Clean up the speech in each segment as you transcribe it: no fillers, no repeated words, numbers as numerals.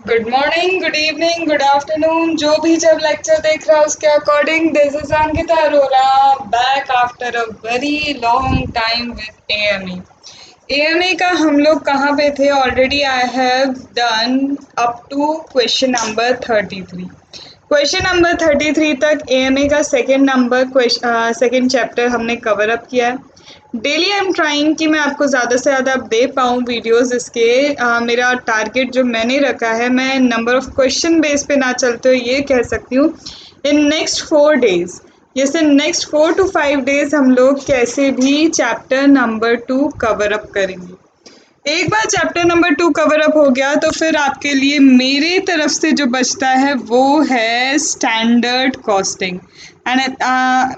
Good morning, good evening, good afternoon, जो भी जब लेक्चर देख रहा है उसके according. This is Ankita Arora, back after a very long time with AME. AME का हम लोग कहाँ पे थे? Already I have done up to question number 33। Question number 33 तक एएमए का सेकेंड चैप्टर हमने कवर अप किया है। डेली आई एम ट्राइंग कि मैं आपको ज़्यादा से ज़्यादा दे पाऊँ वीडियोस इसके। मेरा टारगेट जो मैंने रखा है, मैं नंबर ऑफ़ क्वेश्चन बेस पे ना चलते हुए ये कह सकती हूँ, इन नेक्स्ट 4 डेज़, जैसे नेक्स्ट 4 to 5 डेज़ हम लोग कैसे भी चैप्टर नंबर 2 कवर अप करेंगे। एक बार चैप्टर नंबर 2 कवर अप हो गया तो फिर आपके लिए मेरे तरफ से जो बचता है वो है स्टैंडर्ड कॉस्टिंग। एंड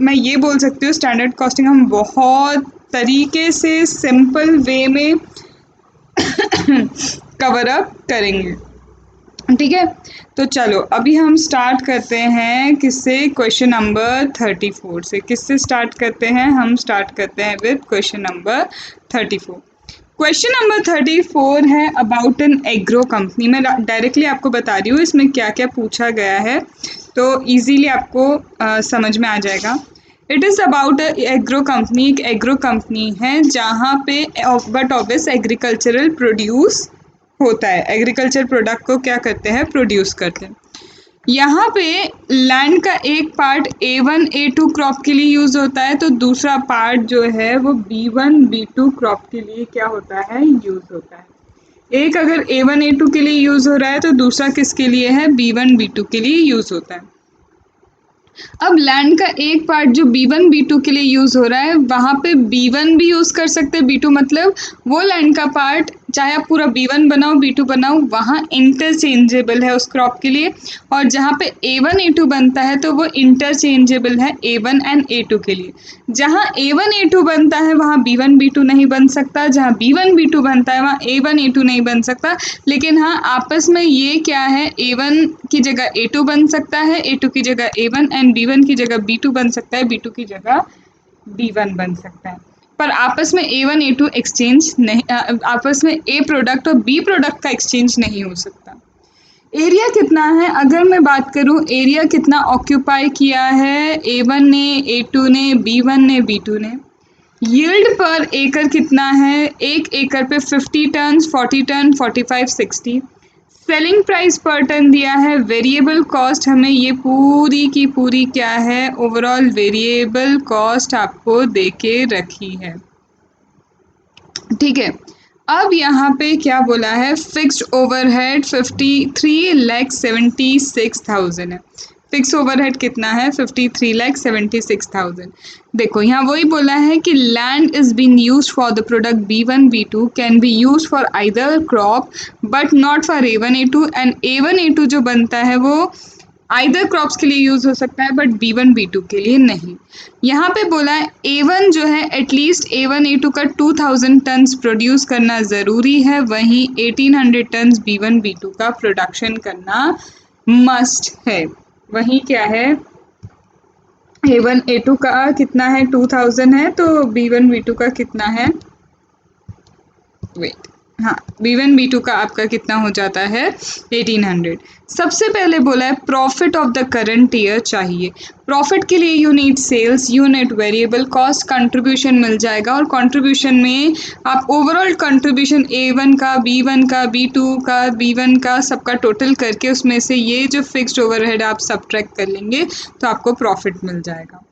मैं ये बोल सकती हूँ स्टैंडर्ड कॉस्टिंग हम बहुत तरीके से सिंपल वे में कवर अप करेंगे। ठीक है, तो चलो अभी हम स्टार्ट करते हैं किससे? क्वेश्चन नंबर 34 से। किससे स्टार्ट करते हैं? हम स्टार्ट करते हैं with question number 34। Question number 34 है अबाउट एन एग्रो कंपनी। मैं डायरेक्टली आपको बता रही हूँ इसमें क्या क्या पूछा गया है, तो इजीली आपको समझ में आ जाएगा। It is about agro company. एक एग्रो कंपनी है जहाँ पे बट ऑब्वियस एग्रीकल्चरल प्रोड्यूस होता है। एग्रीकल्चर प्रोडक्ट को क्या करते हैं? प्रोड्यूस करते हैं। यहाँ पे लैंड का एक पार्ट A1 A2 क्रॉप के लिए यूज़ होता है, तो दूसरा पार्ट जो है वो B1 B2 क्रॉप के लिए क्या होता है? यूज़ होता है। एक अगर A1 A2 के लिए यूज़ हो रहा है तो दूसरा किसके लिए है? B1 B2 के लिए यूज़ होता है। अब लैंड का एक पार्ट जो B1 B2 के लिए यूज़ हो रहा है, वहाँ पे B1 भी यूज़ कर सकते हैं। B2 मतलब वो लैंड का पार्ट, चाहे आप पूरा B1 बनाओ B2 बनाओ, वहाँ इंटरचेंजेबल है उस क्रॉप के लिए। और जहाँ पे A1 A2 बनता है तो वो इंटरचेंजेबल है A1 एंड A2 के लिए। जहाँ A1 A2 बनता है वहाँ B1 B2 नहीं बन सकता, जहाँ B1 B2 बनता है वहाँ A1 A2 नहीं बन सकता। लेकिन हाँ, आपस में ये क्या है, A1 की जगह A2 बन सकता है, A2 की जगह A1 एंड B1 की जगह B2 बन सकता है, B2 की जगह B1 बन सकता है। पर आपस में A1 A2 एक्सचेंज नहीं, आपस में A प्रोडक्ट और B प्रोडक्ट का एक्सचेंज नहीं हो सकता। एरिया कितना है? अगर मैं बात करूं एरिया कितना ऑक्यूपाई किया है A1 ने, A2 ने, B1 ने, B2 ने। यील्ड पर एकड़ कितना है? एक एकड़ पे 50 टन, 40 टन, 45, 60। सेलिंग प्राइस पर टन दिया है। वेरिएबल कॉस्ट हमें ये पूरी की पूरी क्या है? ओवरऑल वेरिएबल कॉस्ट आपको देके रखी है। ठीक है, अब यहाँ पे क्या बोला है? फिक्स्ड ओवरहेड 53,76,000 है। फिक्स ओवरहेड कितना है? 53,76,000। देखो यहाँ वही बोला है कि land is been use for the product B1 B2 can be use for either crop but not for A1 A2। And A1 A2 जो बनता है वो आइदर क्रॉप्स के लिए यूज़ हो सकता है बट B1 B2 के लिए नहीं। यहाँ पे बोला है A1 जो है एटलीस्ट A1 A2 का 2000 टन्स प्रोड्यूस करना ज़रूरी है, वहीं 1800 टन्स B1 B2 का प्रोडक्शन करना मस्ट है। वहीं क्या है? A1 A2 का कितना है? 2000 है, तो B1 B2 का कितना है? वेट, हाँ, B1 B2 का आपका कितना हो जाता है? 1800। सबसे पहले बोला है profit of the current year चाहिए। प्रॉफिट के लिए unit sales, unit variable cost, contribution मिल जाएगा। और कंट्रीब्यूशन में आप ओवरऑल कंट्रीब्यूशन A1 का, B1 का, B2 का, B1 का सबका टोटल करके उसमें से ये जो फिक्स्ड ओवरहेड आप सबट्रैक्ट कर लेंगे तो आपको प्रॉफिट मिल जाएगा।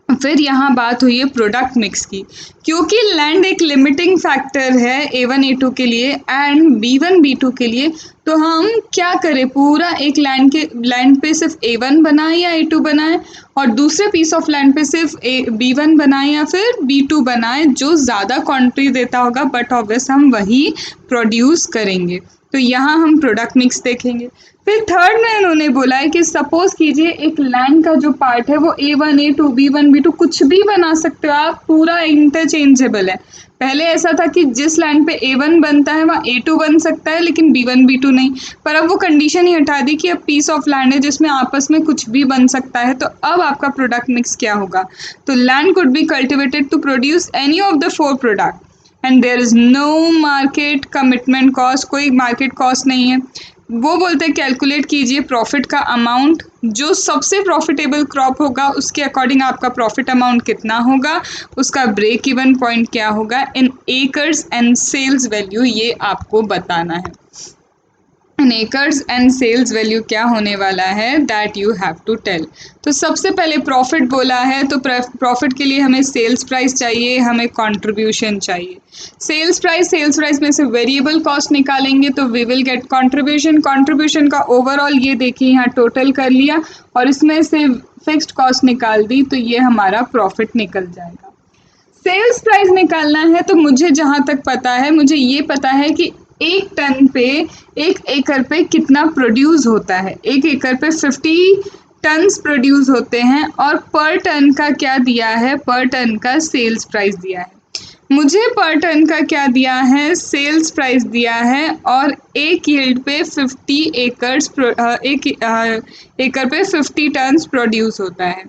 फिर यहाँ बात हुई है प्रोडक्ट मिक्स की। क्योंकि लैंड एक लिमिटिंग फैक्टर है A1 A2 के लिए एंड B1 B2 के लिए, तो हम क्या करें? पूरा एक लैंड पे सिर्फ A1 बनाए या A2 बनाए, और दूसरे पीस ऑफ लैंड पे सिर्फ B1 बनाए या फिर B2 बनाए, जो ज़्यादा क्वांटिटी देता होगा बट ऑब्वियस हम वही प्रोड्यूस करेंगे। तो यहाँ हम प्रोडक्ट मिक्स देखेंगे। फिर थर्ड में इन्होंने बोला है कि सपोज कीजिए एक लैंड का जो पार्ट है वो A1 A2 B1 B2 कुछ भी बना सकते हो आप, पूरा इंटरचेंजेबल है। पहले ऐसा था कि जिस लैंड पे A1 बनता है वहाँ A2 बन सकता है लेकिन B1 B2 नहीं, पर अब वो कंडीशन ही हटा दी कि अब पीस ऑफ लैंड है जिसमें आपस में कुछ भी बन सकता है। तो अब आपका प्रोडक्ट मिक्स क्या होगा? तो land could be cultivated to produce any of the 4 product and there is no market commitment cost. कोई मार्केट कॉस्ट नहीं है। वो बोलते हैं कैलकुलेट कीजिए प्रॉफिट का अमाउंट, जो सबसे प्रॉफिटेबल क्रॉप होगा उसके अकॉर्डिंग आपका प्रॉफिट अमाउंट कितना होगा, उसका ब्रेक इवन पॉइंट क्या होगा in acres and sales value, ये आपको बताना है। In acres and sales value क्या होने वाला है that you have to tell. तो सबसे पहले प्रॉफिट बोला है, तो प्रॉफिट के लिए हमें सेल्स प्राइस चाहिए, हमें कंट्रीब्यूशन चाहिए। सेल्स प्राइस में से वेरिएबल कॉस्ट निकालेंगे तो we will get contribution. Contribution का ओवरऑल ये देखिए यहाँ टोटल कर लिया और इसमें से फिक्स्ड कॉस्ट निकाल दी, तो ये हमारा प्रॉफिट निकल जाएगा। सेल्स प्राइस निकालना है तो मुझे जहाँ तक पता है, मुझे ये पता है कि एक टन पे, एक एकड़ पे कितना प्रोड्यूस होता है। एक एकड़ पे 50 टन्स प्रोड्यूस होते हैं और पर टन का क्या दिया है, पर टन का सेल्स प्राइस दिया है। मुझे पर टन का क्या दिया है, सेल्स प्राइस दिया है, और एक यील्ड पे 50 एकड़ पे 50 टन्स प्रोड्यूस होता है।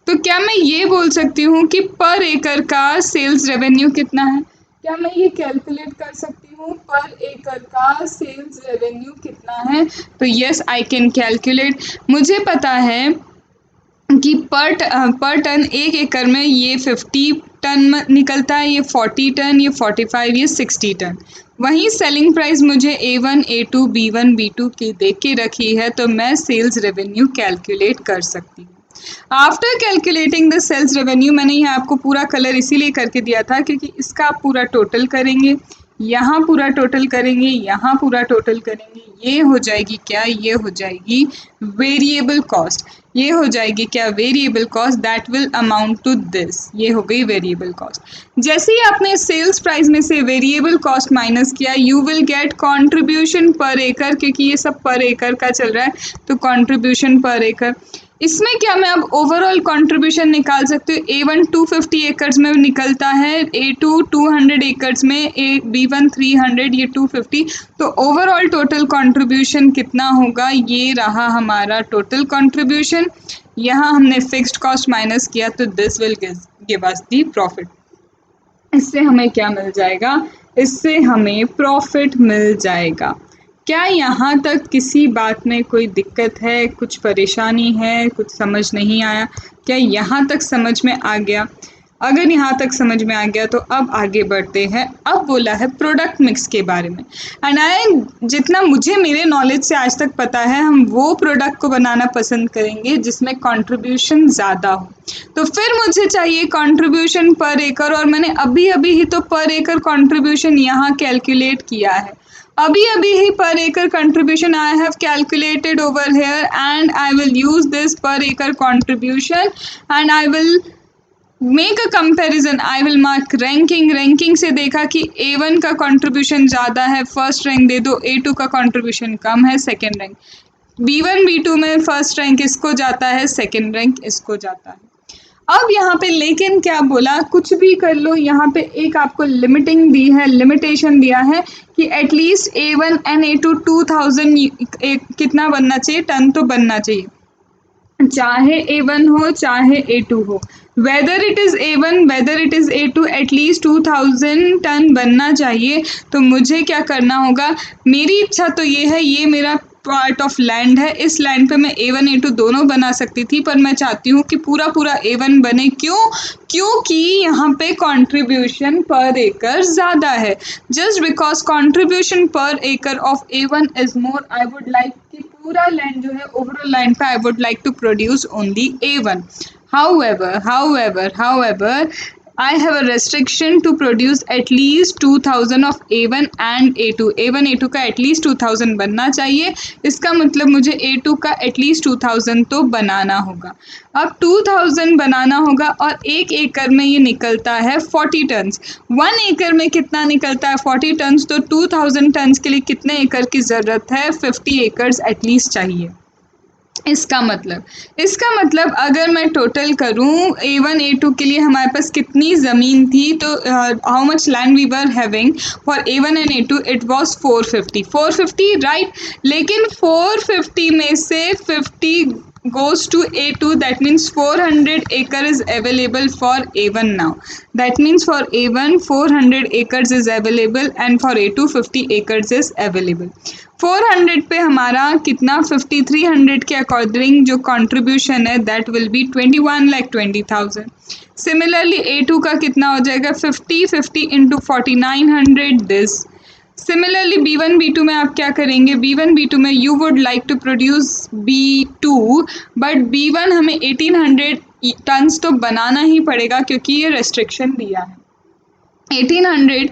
तो क्या मैं ये बोल सकती हूँ कि पर एकड़ का सेल्स रेवेन्यू कितना है? क्या मैं ये कैलकुलेट कर सकती हूँ पर एकड़ का सेल्स रेवेन्यू कितना है? तो यस, आई कैन कैलकुलेट। मुझे पता है कि पर टन एक एकड़ में ये 50 टन निकलता है, ये 40 टन, ये 45, ये 60 टन। वहीं सेलिंग प्राइस मुझे A1, A2, B1, B2 की दे के रखी है, तो मैं सेल्स रेवेन्यू कैलकुलेट कर सकती हूँ। After calculating the sales revenue, मैंने यहाँ आपको पूरा कलर इसीलिए करके दिया था क्योंकि इसका आप पूरा टोटल करेंगे, यहाँ पूरा टोटल करेंगे, यहाँ पूरा टोटल करेंगे, ये हो जाएगी क्या, ये हो जाएगी वेरिएबल कॉस्ट। ये हो जाएगी क्या, variable cost, that will amount to this. ये हो गई वेरिएबल कॉस्ट। जैसे ही आपने सेल्स प्राइस में से वेरिएबल कॉस्ट माइनस किया, you will get contribution per एकड़, क्योंकि ये सब पर एकड़ का चल रहा है, तो कंट्रीब्यूशन पर एकड़। इसमें क्या मैं अब ओवरऑल कंट्रीब्यूशन निकाल सकती हूँ। A1 250 एकर्स में निकलता है, A2 200 एकर्स में, B1 300, ये 250। तो ओवरऑल टोटल कंट्रीब्यूशन कितना होगा, ये रहा हमारा टोटल कंट्रीब्यूशन। यहाँ हमने फिक्स्ड कॉस्ट माइनस किया, तो this will give us the profit. इससे हमें क्या मिल जाएगा, इससे हमें प्रॉफिट मिल जाएगा। क्या यहाँ तक किसी बात में कोई दिक्कत है, कुछ परेशानी है, कुछ समझ नहीं आया? क्या यहाँ तक समझ में आ गया? अगर यहाँ तक समझ में आ गया तो अब आगे बढ़ते हैं। अब बोला है प्रोडक्ट मिक्स के बारे में, एंड जितना मुझे मेरे नॉलेज से आज तक पता है, हम वो प्रोडक्ट को बनाना पसंद करेंगे जिसमें कंट्रीब्यूशन ज़्यादा हो। तो फिर मुझे चाहिए कंट्रीब्यूशन पर एकड़, और मैंने अभी अभी ही तो पर एकड़ कंट्रीब्यूशन यहाँ कैलकुलेट किया है। अभी अभी ही per acre contribution I have calculated over here, and I will use this per acre contribution and I will make a comparison. I will mark ranking से देखा कि A1 का contribution ज़्यादा है, फर्स्ट रैंक दे दो, A2 का contribution कम है, second rank. B1 B2 में फर्स्ट रैंक इसको जाता है, सेकेंड रैंक इसको जाता है। अब यहाँ पे लेकिन क्या बोला, कुछ भी कर लो, यहाँ पे एक आपको लिमिटिंग दी है, लिमिटेशन दिया है कि एटलीस्ट A1 एंड A2 2000 कितना बनना चाहिए, टन तो बनना चाहिए, चाहे A1 हो चाहे A2 हो, whether it is A1 whether it is A2, at least 2000 ton बनना चाहिए। तो मुझे क्या करना होगा, मेरी इच्छा तो ये है, ये मेरा पार्ट ऑफ लैंड है, इस लैंड पे मैं A1 A2 दोनों बना सकती थी, पर मैं चाहती हूँ कि पूरा पूरा A1 बने। क्यों? क्योंकि यहाँ पे कंट्रीब्यूशन पर एकड़ ज़्यादा है। जस्ट बिकॉज कंट्रीब्यूशन पर एकड़ of A1 is more, I would like कि पूरा लैंड जो है, ओवरऑल लैंड पे I would like to produce only A1। However, I have a restriction to produce at least 2000 of A1 and A2। A1 A2 का at least 2000 बनना चाहिए। इसका मतलब मुझे A2 का at least 2000 तो बनाना होगा। अब 2000 बनाना होगा और एक एकड़ में ये निकलता है 40 टन्स। 1 एकड़ में कितना निकलता है, 40 टन्स। तो 2000 टन्स के लिए कितने एकड़ की ज़रूरत है, 50 एकड़ एटलीस्ट चाहिए। इसका मतलब अगर मैं टोटल करूं, A1 A2 के लिए हमारे पास कितनी ज़मीन थी, तो how much land we were having for A1 and A2, it was 450 right. लेकिन 450 में से 50 goes to A2, that means 400 acre is available for A1 now. That means for A1 400 acres is available and for A2 50 acres is available. 400 पे हमारा कितना 5300 के according जो contribution है that will be 21,20,000। Similarly A2 का कितना हो जाएगा 50 into 4900 this. Similarly B1 B2 में आप क्या करेंगे, B1 B2 में you would like to produce B2 but B1 हमें 1800 टन्स तो बनाना ही पड़ेगा क्योंकि ये रेस्ट्रिक्शन दिया है। 1800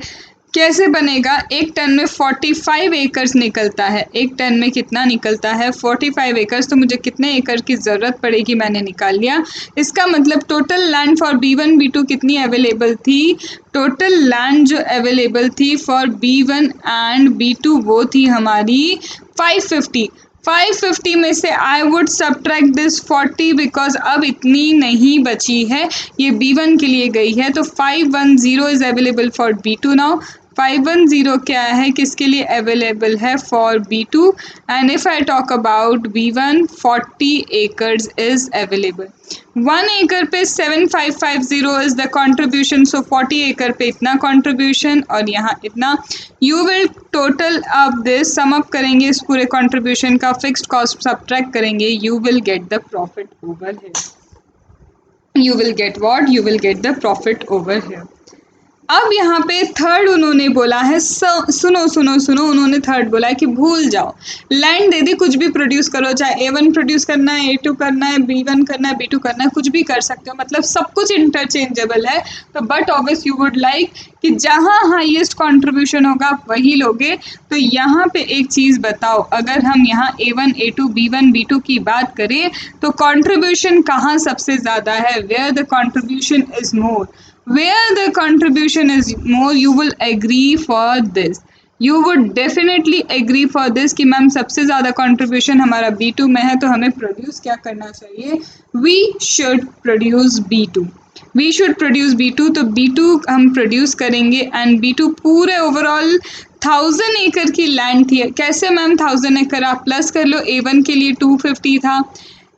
कैसे बनेगा, एक टन में 45 एकर्स निकलता है। एक टन में कितना निकलता है 45 एकर्स, तो मुझे कितने एकड़ की ज़रूरत पड़ेगी मैंने निकाल लिया। इसका मतलब total land for B1 B2 कितनी अवेलेबल थी, टोटल लैंड जो अवेलेबल थी फॉर B1 एंड B2 वो थी हमारी 550। 550 में से I would subtract this 40 because अब इतनी नहीं बची है, ये B1 के लिए गई है। तो 510 is available for B2 now. 510 क्या है, किसके लिए अवेलेबल है for B2 and if I talk about B1 40 acres is available. 1 एकड़ पे 7550 इज द कंट्रीब्यूशन, सो 40 एकड़ पे इतना कंट्रीब्यूशन और यहाँ इतना। You will total up this, sum up करेंगे इस पूरे कंट्रीब्यूशन का, फिक्स्ड कॉस्ट सब्ट्रैक्ट करेंगे, you will gate the profit over here. You will get what, you will gate the profit over here. अब यहाँ पे थर्ड उन्होंने बोला है, सुनो सुनो सुनो, उन्होंने थर्ड बोला है कि भूल जाओ, लैंड दे दी, कुछ भी प्रोड्यूस करो, चाहे A1 प्रोड्यूस करना है, A2 करना है, B1 करना है, B2 करना है, कुछ भी कर सकते हो, मतलब सब कुछ इंटरचेंजेबल है। तो but obvious you would like कि जहाँ हाईएस्ट कंट्रीब्यूशन होगा आप वही लोगे। तो यहाँ पे एक चीज़ बताओ, अगर हम यहाँ A1 A2 B1 B2 की बात करें तो कंट्रीब्यूशन कहाँ सबसे ज़्यादा है, where the contribution is more, where the contribution is more, you will agree for this, you would definitely agree for this कि मैम सबसे ज़्यादा contribution हमारा B2 में है, तो हमें प्रोड्यूस क्या करना चाहिए, we should produce B2, we should produce B2। तो B2 हम प्रोड्यूस करेंगे एंड B2 पूरे ओवरऑल 1000 एकड़ की लैंड थी। कैसे मैम 1000 एकड़, आप प्लस कर लो, A1 के लिए 250 था,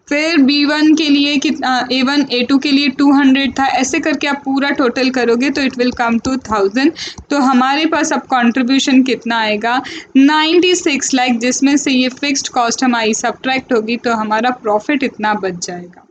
फिर B1 के लिए कितना, A1 A2 के लिए 200 था, ऐसे करके आप पूरा टोटल करोगे तो इट विल कम टू 1000। तो हमारे पास अब कंट्रीब्यूशन कितना आएगा 96 लाख, जिसमें से ये फिक्स्ड कॉस्ट हमारी सब्ट्रैक्ट होगी, तो हमारा प्रॉफिट इतना बच जाएगा।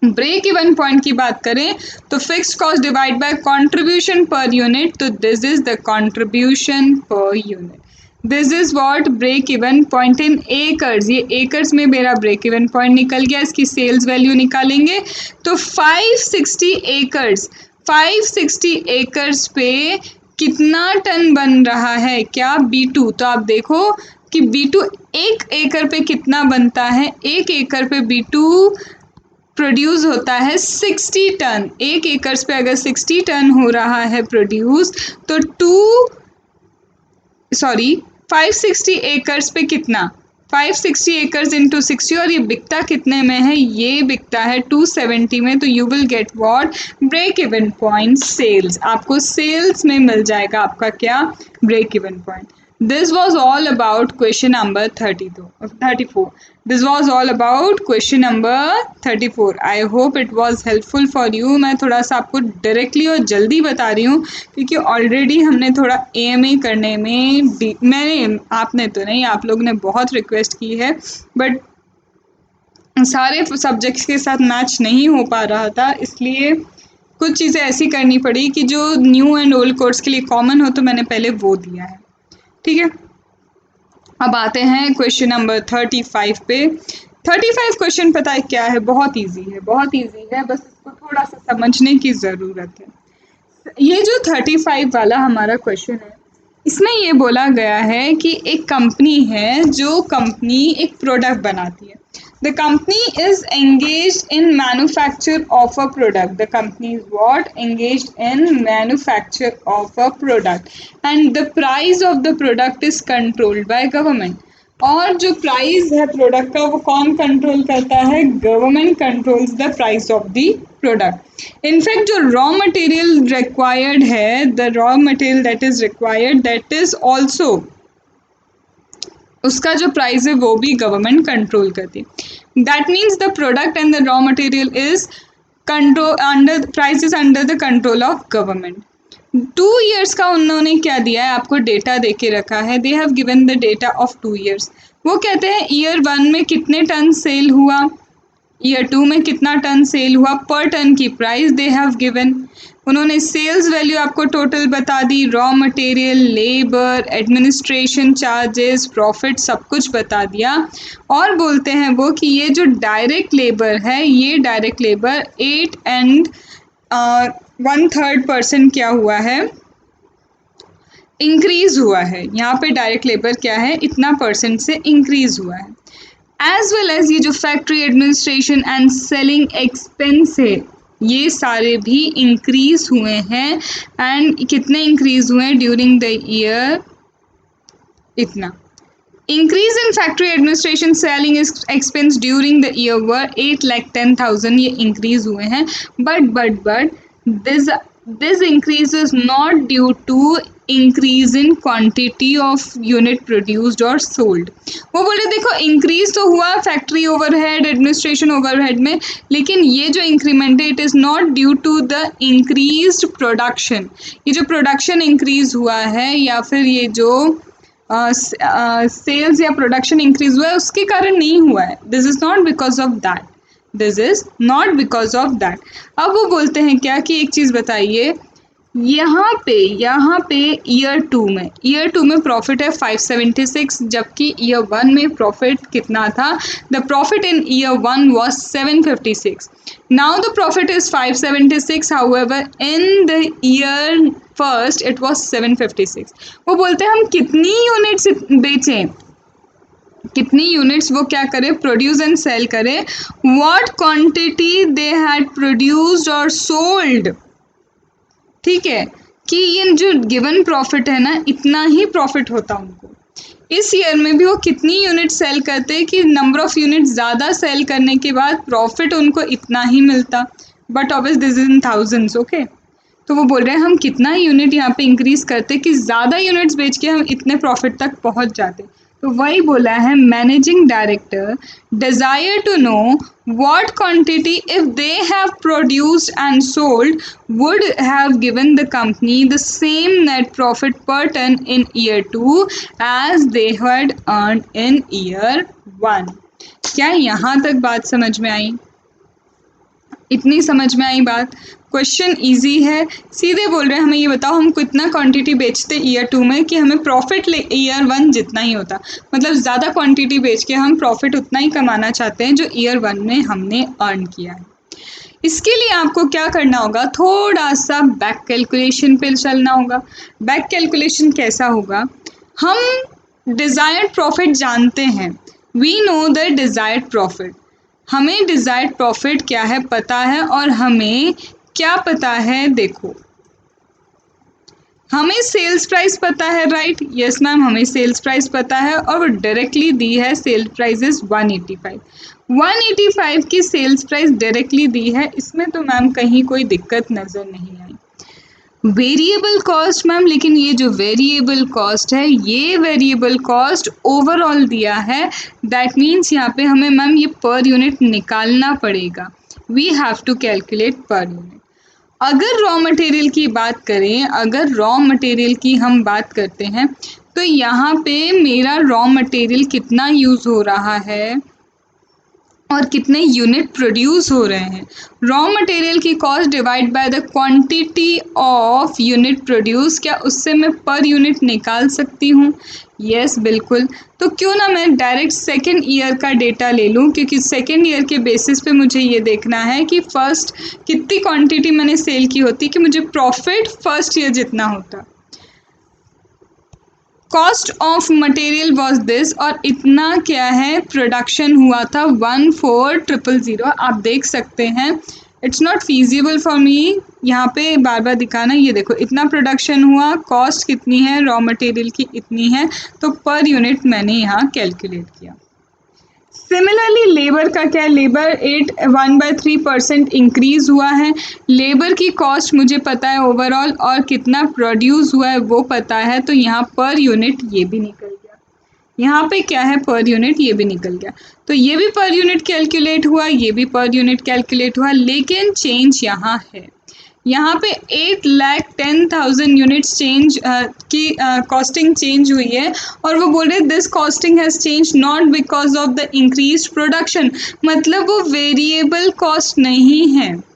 ब्रेक इवन पॉइंट की बात करें तो fixed cost divide by contribution per unit, तो this is the contribution per unit, this is what break even point in acres. ये एकर्स में मेरा ब्रेक इवन पॉइंट निकल गया, इसकी सेल्स वैल्यू निकालेंगे तो 560 एकर्स, 560 एकर्स पे कितना टन बन रहा है क्या B2। तो आप देखो कि B2 एक एकड़ पे कितना बनता है, एक एकड़ पे B2 प्रोड्यूस होता है 60 टन। एक एकड़ पे अगर 60 टन हो रहा है प्रोड्यूस, तो 560 एकर्स पे कितना, 560 एकर्स इंटू 60, और ये बिकता कितने में है, ये बिकता है 270 में। तो you will get what, break even point sales, आपको सेल्स में मिल जाएगा आपका क्या, break even point. This was all about question number 34. This was all about question number 34. I hope it was helpful for you. मैं थोड़ा सा आपको डायरेक्टली और जल्दी बता रही हूँ क्योंकि ऑलरेडी हमने थोड़ा AMA करने में मैंने, आपने तो नहीं, आप लोग ने बहुत रिक्वेस्ट की है, बट सारे सब्जेक्ट्स के साथ मैच नहीं हो पा रहा था, इसलिए कुछ चीज़ें ऐसी करनी पड़ी कि जो न्यू एंड ओल्ड कोर्स के लिए कॉमन हो, तो मैंने पहले वो दिया है। ठीक है, अब आते हैं क्वेश्चन नंबर 35 पे। 35 क्वेश्चन पता है क्या है, बहुत इजी है, बहुत इजी है, बस इसको थोड़ा सा समझने की ज़रूरत है। ये जो 35 वाला हमारा क्वेश्चन है, इसमें ये बोला गया है कि एक कंपनी है, जो कंपनी एक प्रोडक्ट बनाती है। The company is engaged in manufacture of a product. The company is what? Engaged in manufacture of a product. And the price of the product is controlled by government. और जो price है product का वो कौन control करता है, government controls the price of the product. In fact जो raw material required है, the raw material that is required, that is also, उसका जो प्राइस है वो भी गवर्नमेंट कंट्रोल करती है। That means the product and the raw material is control under, price is under the control of government. 2 years का उन्होंने क्या दिया है, आपको डेटा दे के रखा है, दे have given the data of 2 years. वो कहते हैं ईयर 1 में कितने टन सेल हुआ, ईयर 2 में कितना टन सेल हुआ, पर टन की प्राइस दे हैव गिवन। उन्होंने सेल्स वैल्यू आपको टोटल बता दी, raw material, labour, administration charges, profit, सब कुछ बता दिया। और बोलते हैं वो कि ये जो डायरेक्ट लेबर है, ये डायरेक्ट लेबर 8 एंड 1/3% क्या हुआ है, इंक्रीज हुआ है। यहाँ पे डायरेक्ट लेबर क्या है, इतना परसेंट से इंक्रीज हुआ है। एज वेल एज ये जो factory administration and selling expense है, ये सारे भी इंक्रीज हुए हैं। एंड कितने इंक्रीज हुए हैं ड्यूरिंग द ईयर, इतना। Increase in factory administration selling expense during the year were 8,10,000, ये इंक्रीज हुए हैं। But this increase is not due to increase in quantity of unit produced और सोल्ड। वो बोले देखो इंक्रीज तो हुआ फैक्ट्री ओवरहेड, एडमिनिस्ट्रेशन ओवरहेड में, लेकिन ये जो इंक्रीमेंट है it is not due to the increased production. ये जो प्रोडक्शन इंक्रीज हुआ है या फिर ये जो सेल्स या प्रोडक्शन इंक्रीज हुआ है उसके कारण नहीं हुआ है। This is not because of that, this is not because of that. अब वो बोलते हैं क्या कि एक चीज़ बताइए, यहाँ पे ईयर 2 में प्रॉफिट है 576, जबकि ईयर 1 में प्रॉफिट कितना था, the profit in year 1 was 756। Now the profit is 576, however in the year first it was 756। वो बोलते हैं हम कितनी यूनिट्स बेचें, कितनी यूनिट्स वो क्या करें, प्रोड्यूस एंड सेल करें, what quantity they had produced और सोल्ड। ठीक है, कि ये जो गिवन प्रॉफिट है ना, इतना ही प्रॉफिट होता उनको। इस ईयर में भी वो कितनी यूनिट सेल करते कि नंबर ऑफ यूनिट ज़्यादा सेल करने के बाद प्रॉफिट उनको इतना ही मिलता, but obvious this is in thousands. Okay, तो वो बोल रहे हैं हम कितना यूनिट यहाँ पे इंक्रीज करते कि ज़्यादा यूनिट्स बेच के हम इतने प्रॉफिट तक पहुँच जाते। तो वही बोला है managing director desire to know what quantity if they have produced and sold would have given the company the same net profit per ton in year 2 as they had earned in year 1। क्या यहाँ तक बात समझ में आई, इतनी समझ में आई बात? क्वेश्चन इजी है, सीधे बोल रहे हैं हमें ये बताओ हम कितना क्वांटिटी बेचते ईयर 2 में कि हमें प्रॉफिट ईयर 1 जितना ही होता, मतलब ज़्यादा क्वांटिटी बेच के हम प्रॉफिट उतना ही कमाना चाहते हैं जो ईयर 1 में हमने अर्न किया है। इसके लिए आपको क्या करना होगा, थोड़ा सा बैक कैलकुलेशन पे चलना होगा। बैक कैलकुलेशन कैसा होगा, हम डिज़ायर्ड प्रॉफिट जानते हैं, we know the desired profit, हमें डिज़ायर्ड प्रॉफिट क्या है पता है, और हमें क्या पता है, देखो हमें सेल्स प्राइस पता है, राइट? यस मैम, हमें सेल्स प्राइस पता है और वो डायरेक्टली दी है, सेल प्राइस इज 185 की सेल्स प्राइस डायरेक्टली दी है, इसमें तो मैम कहीं कोई दिक्कत नज़र नहीं आई। वेरिएबल कॉस्ट मैम, लेकिन ये जो वेरिएबल कॉस्ट है, ये वेरिएबल कॉस्ट ओवरऑल दिया है, दैट मीन्स यहाँ पे हमें मैम ये पर यूनिट निकालना पड़ेगा, we have to calculate per unit. अगर रॉ मटेरियल की बात करें, अगर रॉ मटेरियल की हम बात करते हैं तो यहाँ पे मेरा रॉ मटेरियल कितना यूज़ हो रहा है और कितने यूनिट प्रोड्यूस हो रहे हैं। रॉ मटेरियल की cost divide by the quantity of unit produce, क्या उससे मैं पर यूनिट निकाल सकती हूँ? यस बिल्कुल। तो क्यों ना मैं डायरेक्ट सेकेंड ईयर का डेटा ले लूँ, क्योंकि सेकेंड ईयर के बेसिस पे मुझे ये देखना है कि फर्स्ट कितनी क्वांटिटी मैंने सेल की होती कि मुझे प्रॉफिट फर्स्ट ईयर जितना होता। Cost of material was this, और इतना क्या है प्रोडक्शन हुआ था 14,000। आप देख सकते हैं, it's not feasible for me यहाँ पे बार बार दिखाना। ये देखो इतना प्रोडक्शन हुआ, कॉस्ट कितनी है रॉ मटेरियल की, इतनी है, तो पर यूनिट मैंने यहाँ कैलकुलेट किया। सिमिलरली लेबर का क्या, लेबर 1/3% इंक्रीज हुआ है, लेबर की कॉस्ट मुझे पता है ओवरऑल, और कितना प्रोड्यूस हुआ है वो पता है, तो यहाँ पर यूनिट ये भी निकल गया, यहाँ पे क्या है पर यूनिट ये भी निकल गया, तो ये भी पर यूनिट कैलकुलेट हुआ, ये भी पर यूनिट कैलकुलेट हुआ, लेकिन चेंज यहाँ है, यहाँ पे 8,10,000 यूनिट्स चेंज की कॉस्टिंग चेंज हुई है, और वो बोल रहे हैं this costing has change not because of the increase production, मतलब वो वेरिएबल कॉस्ट नहीं है।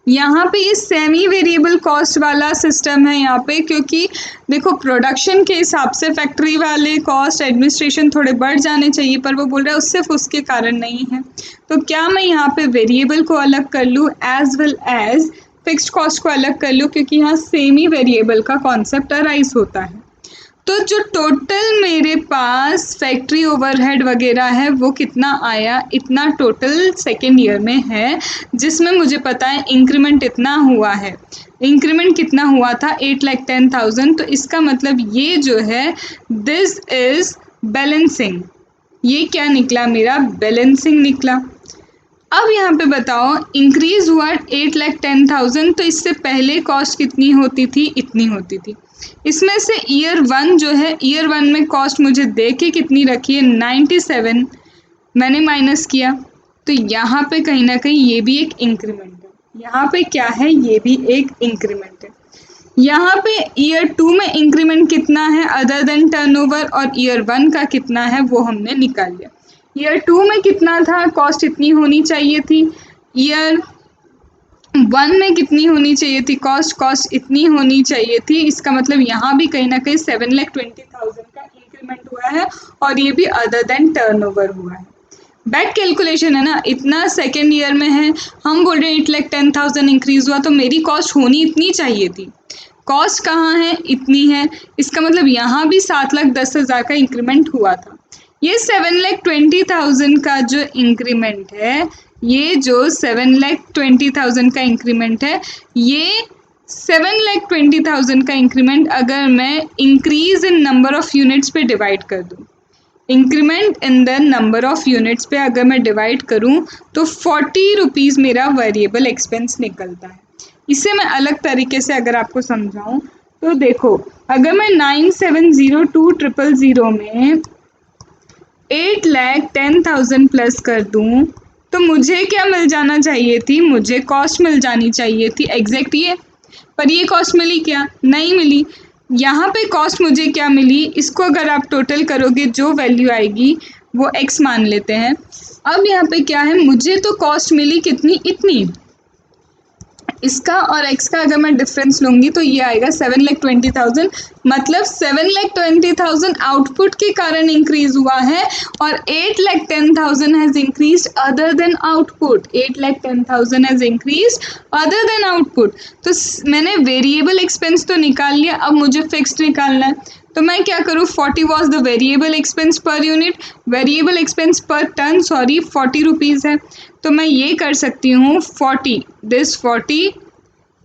यहाँ पे ये सेमी वेरिएबल कॉस्ट वाला सिस्टम है यहाँ पे, क्योंकि देखो प्रोडक्शन के हिसाब से फैक्ट्री वाले कॉस्ट एडमिनिस्ट्रेशन थोड़े बढ़ जाने चाहिए, पर वो बोल रहा है सिर्फ उसके कारण नहीं है। तो क्या मैं यहाँ पे वेरिएबल को अलग कर लूँ as well as fixed cost को अलग कर लूँ, क्योंकि यहाँ सेमी वेरिएबल का कॉन्सेप्ट अराइज होता है। तो जो टोटल मेरे पास फैक्ट्री ओवरहेड वगैरह है वो कितना आया, इतना टोटल सेकेंड ईयर में है, जिसमें मुझे पता है इंक्रीमेंट इतना हुआ है। इंक्रीमेंट कितना हुआ था 8,10,000, तो इसका मतलब ये जो है दिस इज बैलेंसिंग, ये क्या निकला मेरा बैलेंसिंग निकला। अब यहाँ पे बताओ इंक्रीज हुआ 8,10,000, तो इससे पहले कॉस्ट कितनी होती थी, इतनी होती थी। इसमें से ईयर 1 जो है, ईयर 1 में कॉस्ट मुझे दे के कितनी रखी है 97, मैंने माइनस किया, तो यहाँ पे कहीं ना कहीं ये भी एक इंक्रीमेंट है। यहाँ पे क्या है, ये भी एक इंक्रीमेंट है। यहाँ पे ईयर 2 में इंक्रीमेंट कितना है अदर देन टर्नओवर, और ईयर 1 का कितना है वो हमने निकाल लिया। ईयर 2 में कितना था, कॉस्ट इतनी होनी चाहिए थी, ईयर 1 में कितनी होनी चाहिए थी कॉस्ट इतनी होनी चाहिए थी। इसका मतलब यहाँ भी कहीं ना कहीं 7,20,000 का इंक्रीमेंट हुआ है, और ये भी अदर देन टर्नओवर हुआ है। बैक कैलकुलेशन है ना, इतना सेकेंड ईयर में है, हम बोल रहे हैं 8,10,000 इंक्रीज हुआ, तो मेरी कॉस्ट होनी इतनी चाहिए थी। कॉस्ट कहाँ है, इतनी है, इसका मतलब यहाँ भी 7,10,000 का इंक्रीमेंट हुआ था। ये 7,20,000 का जो इंक्रीमेंट है, ये जो 7,20,000 का इंक्रीमेंट है, ये 7,20,000 का इंक्रीमेंट अगर मैं increase in number of units पे डिवाइड कर दूँ, increment in the number of units पे अगर मैं डिवाइड करूं, तो 40 रुपीज़ मेरा वेरिएबल एक्सपेंस निकलता है। इसे मैं अलग तरीके से अगर आपको समझाऊं, तो देखो अगर मैं 9702,000 में 8,10,000 प्लस कर दूं, तो मुझे क्या मिल जाना चाहिए थी, मुझे कॉस्ट मिल जानी चाहिए थी एग्जैक्ट ये, पर ये कॉस्ट मिली क्या, नहीं मिली। यहाँ पे कॉस्ट मुझे क्या मिली, इसको अगर आप टोटल करोगे जो वैल्यू आएगी वो x मान लेते हैं। अब यहाँ पे क्या है, मुझे तो कॉस्ट मिली कितनी, इतनी, इसका और x का अगर मैं डिफरेंस लूँगी तो ये आएगा 7,20,000, मतलब 7,20,000 आउटपुट के कारण इंक्रीज हुआ है, और 8,10,000 has increase other than output, 8,10,000 has increase other than output. तो मैंने वेरिएबल एक्सपेंस तो निकाल लिया, अब मुझे फिक्स्ड निकालना है, तो मैं क्या करूँ, 40 was the variable expense per unit, variable expense पर टन 40 रुपीज़ है, तो मैं ये कर सकती हूँ 40, दिस 40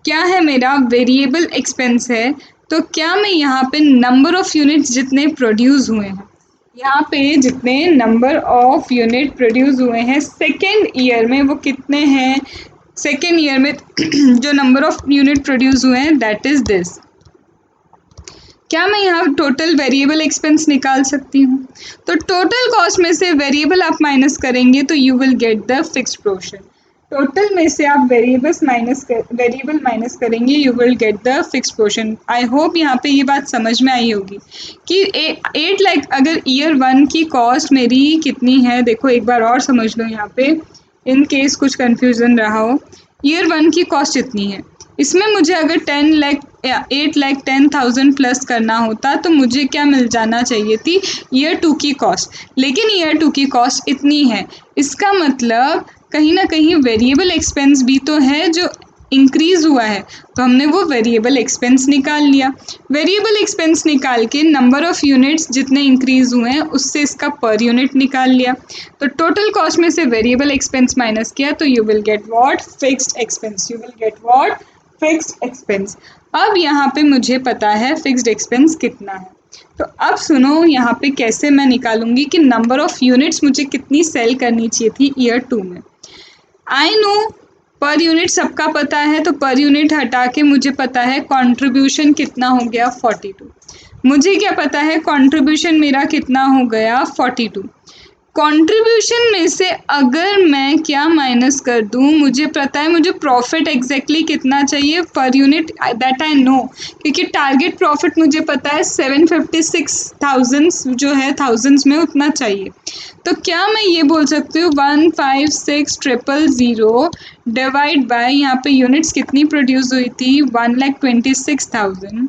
क्या है मेरा वेरिएबल एक्सपेंस है। तो क्या मैं यहाँ पे नंबर ऑफ यूनिट्स जितने प्रोड्यूस हुए हैं, यहाँ पे जितने नंबर ऑफ यूनिट प्रोड्यूस हुए हैं सेकेंड ईयर में वो कितने हैं, सेकेंड ईयर में जो नंबर ऑफ यूनिट प्रोड्यूस हुए हैं दैट इज दिस। क्या मैं यहाँ टोटल वेरिएबल एक्सपेंस निकाल सकती हूँ, तो टोटल कॉस्ट में से वेरिएबल आप माइनस करेंगे तो you will get the fixed portion. Total में से आप वेरिएबल माइनस करेंगे, you will get the fixed portion. I hope यहाँ पे ये बात समझ में आई होगी कि 8 लाख अगर ईयर 1 की कॉस्ट मेरी कितनी है, देखो एक बार और समझ लो यहाँ पे, इन केस कुछ कन्फ्यूज़न रहा हो, ईयर 1 की कॉस्ट इतनी है, इसमें मुझे अगर 8,10,000 प्लस करना होता तो मुझे क्या मिल जाना चाहिए थी, ईयर 2 की कॉस्ट, लेकिन ईयर 2 की कॉस्ट इतनी है। इसका मतलब कहीं ना कहीं वेरिएबल एक्सपेंस भी तो है जो इंक्रीज़ हुआ है, तो हमने वो वेरिएबल एक्सपेंस निकाल लिया। वेरिएबल एक्सपेंस निकाल के नंबर ऑफ़ यूनिट्स जितने इंक्रीज़ हुए हैं उससे इसका पर यूनिट निकाल लिया, तो टोटल कॉस्ट में से वेरिएबल एक्सपेंस माइनस किया तो you will get what, fixed expense, you will get what, fixed expense. अब यहाँ पे मुझे पता है फिक्स्ड एक्सपेंस कितना है, तो अब सुनो यहाँ पे कैसे मैं निकालूंगी कि नंबर ऑफ़ यूनिट्स मुझे कितनी सेल करनी चाहिए थी ईयर 2 में। आई नो पर यूनिट सबका पता है, तो पर यूनिट हटा के मुझे पता है कंट्रीब्यूशन कितना हो गया 42। मुझे क्या पता है कंट्रीब्यूशन मेरा कितना हो गया 42। कंट्रीब्यूशन में से अगर मैं क्या माइनस कर दूं, मुझे पता है मुझे प्रॉफिट एग्जैक्टली कितना चाहिए per unit, that I know, क्योंकि टारगेट प्रॉफिट मुझे पता है 756,000 जो है थाउजेंड्स में उतना चाहिए। तो क्या मैं ये बोल सकती हूँ 156,000 डिवाइड बाय, यहाँ पे यूनिट्स कितनी प्रोड्यूस हुई थी 1,26,000,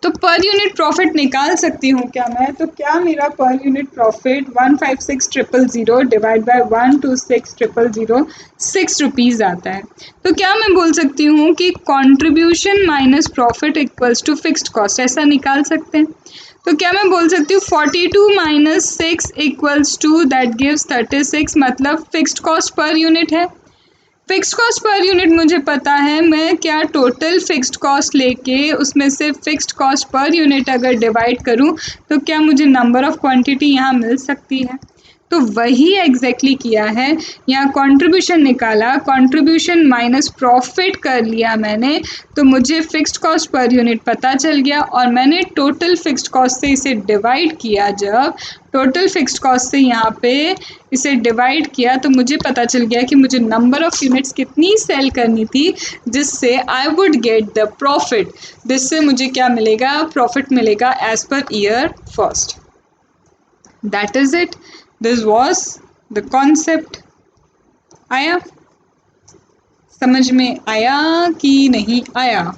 तो पर यूनिट प्रॉफिट निकाल सकती हूँ क्या मैं? तो क्या मेरा per unit profit 156,000 divide by 126,000 ₹6 आता है। तो क्या मैं बोल सकती हूँ कि contribution minus profit equals to fixed cost, ऐसा निकाल सकते हैं? तो क्या मैं बोल सकती हूँ 42 minus 6 equals to that gives 36, मतलब फिक्स्ड कॉस्ट पर यूनिट है। फिक्स्ड कॉस्ट पर यूनिट मुझे पता है, मैं क्या टोटल फिक्स्ड कॉस्ट लेके उसमें से फिक्स्ड कॉस्ट पर यूनिट अगर डिवाइड करूं तो क्या मुझे नंबर ऑफ क्वांटिटी यहाँ मिल सकती है? तो वही एग्जैक्टली किया है, यहाँ कंट्रीब्यूशन निकाला, कंट्रीब्यूशन माइनस प्रॉफिट कर लिया मैंने, तो मुझे फिक्स्ड कॉस्ट पर यूनिट पता चल गया और मैंने टोटल फिक्स्ड कॉस्ट से इसे डिवाइड किया। जब टोटल फिक्स्ड कॉस्ट से यहाँ पे इसे डिवाइड किया तो मुझे पता चल गया कि मुझे नंबर ऑफ यूनिट्स कितनी सेल करनी थी जिससे I would get the profit, जिससे मुझे क्या मिलेगा, प्रॉफिट मिलेगा as per year first. That is it, this was the concept. आया समझ में, आया कि नहीं आया?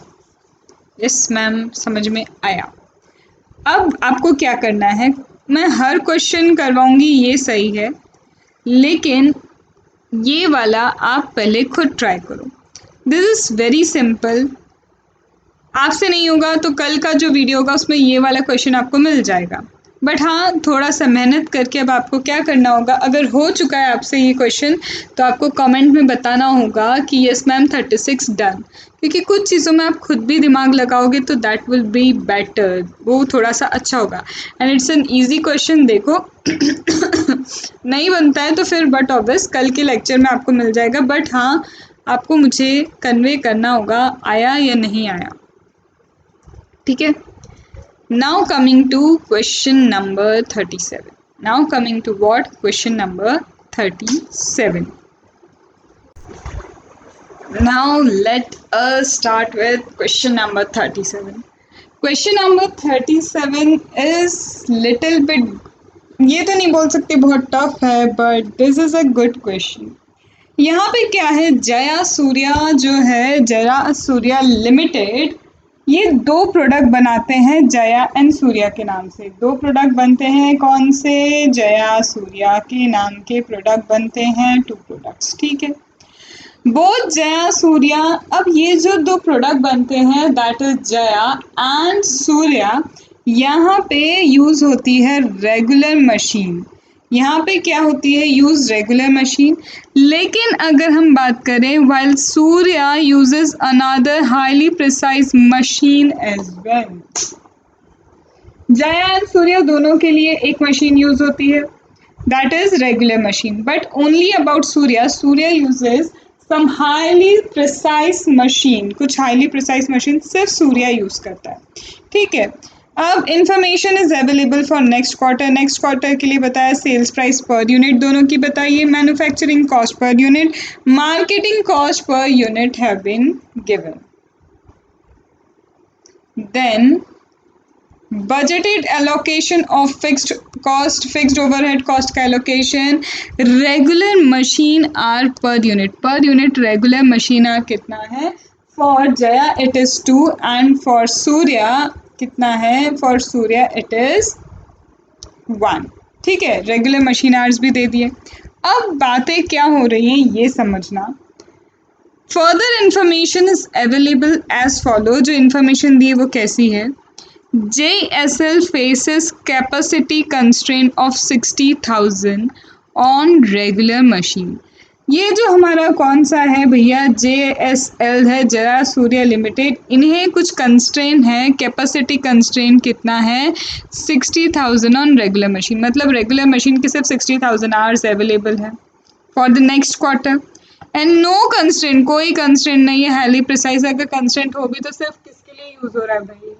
यस मैम, समझ में आया। अब आपको क्या करना है, मैं हर क्वेश्चन करवाऊंगी ये सही है, लेकिन ये वाला आप पहले खुद ट्राई करो। दिस इज़ वेरी सिंपल, आपसे नहीं होगा तो कल का जो वीडियो होगा उसमें ये वाला क्वेश्चन आपको मिल जाएगा। बट हाँ, थोड़ा सा मेहनत करके अब आपको क्या करना होगा, अगर हो चुका है आपसे ये क्वेश्चन तो आपको कमेंट में बताना होगा कि यस मैम 36 डन, क्योंकि कुछ चीज़ों में आप खुद भी दिमाग लगाओगे तो दैट विल बी बेटर, वो थोड़ा सा अच्छा होगा। And it's an easy question, देखो नहीं बनता है तो फिर बट ऑब्वियस कल के लेक्चर में आपको मिल जाएगा। बट हाँ, आपको मुझे कन्वे करना होगा आया या नहीं आया, ठीक है। Now coming to question number 37। Now coming to what, question number 37। Now let us start with question number 37. Question number 37 is little bit, ये तो नहीं बोल सकते बहुत टफ है, but this is a good question. यहाँ पे क्या है, जया सूर्या जो है, जया सूर्या लिमिटेड, ये दो प्रोडक्ट बनाते हैं जया एंड सूर्या के नाम से। दो प्रोडक्ट बनते हैं, कौन से? जया सूर्या के नाम के प्रोडक्ट बनते हैं, टू प्रोडक्ट्स, ठीक है। बोथ जया सूर्या, अब ये जो दो प्रोडक्ट बनते हैं that is Jaya and Surya, यहाँ पे यूज होती है रेगुलर मशीन। यहाँ पे क्या होती है, यूज रेगुलर मशीन। लेकिन अगर हम बात करें, while Surya uses another highly precise machine as well. Jaya and Surya दोनों के लिए एक मशीन यूज होती है, that is regular machine, but only about Surya, Surya uses some highly precise machine, कुछ हाईली प्रिसाइज मशीन सिर्फ सूर्या यूज करता है, ठीक है। अब information is available for next quarter, next quarter के लिए बताया सेल्स प्राइस पर यूनिट दोनों की बताइए, manufacturing cost per unit, marketing cost per unit have been given. Then budgeted allocation of fixed cost, fixed overhead cost का allocation, regular machine hour per unit regular machine hour कितना है? For Jaya it is 2 and for Surya कितना है? For Surya it is 1, ठीक है। Regular machine hours भी दे दिए। अब बातें क्या हो रही हैं ये समझना। Further information is available as follow, जो इंफॉर्मेशन दी है वो कैसी है? JSL faces capacity constraint of 60,000 on regular machine। ये जो हमारा कौन सा है भैया, JSL है, जया सूर्या लिमिटेड, इन्हें कुछ कंस्ट्रेन है, कैपेसिटी कंस्ट्रेन कितना है? 60,000 ऑन रेगुलर मशीन, मतलब रेगुलर मशीन की सिर्फ 60,000 आवर्स अवेलेबल है for the next quarter. And no constraint, कोई कंस्ट्रेंट नहीं है हाईली प्रिसाइज, अगर कंस्ट्रेंट होगी तो सिर्फ किसके लिए यूज हो रहा है भाई,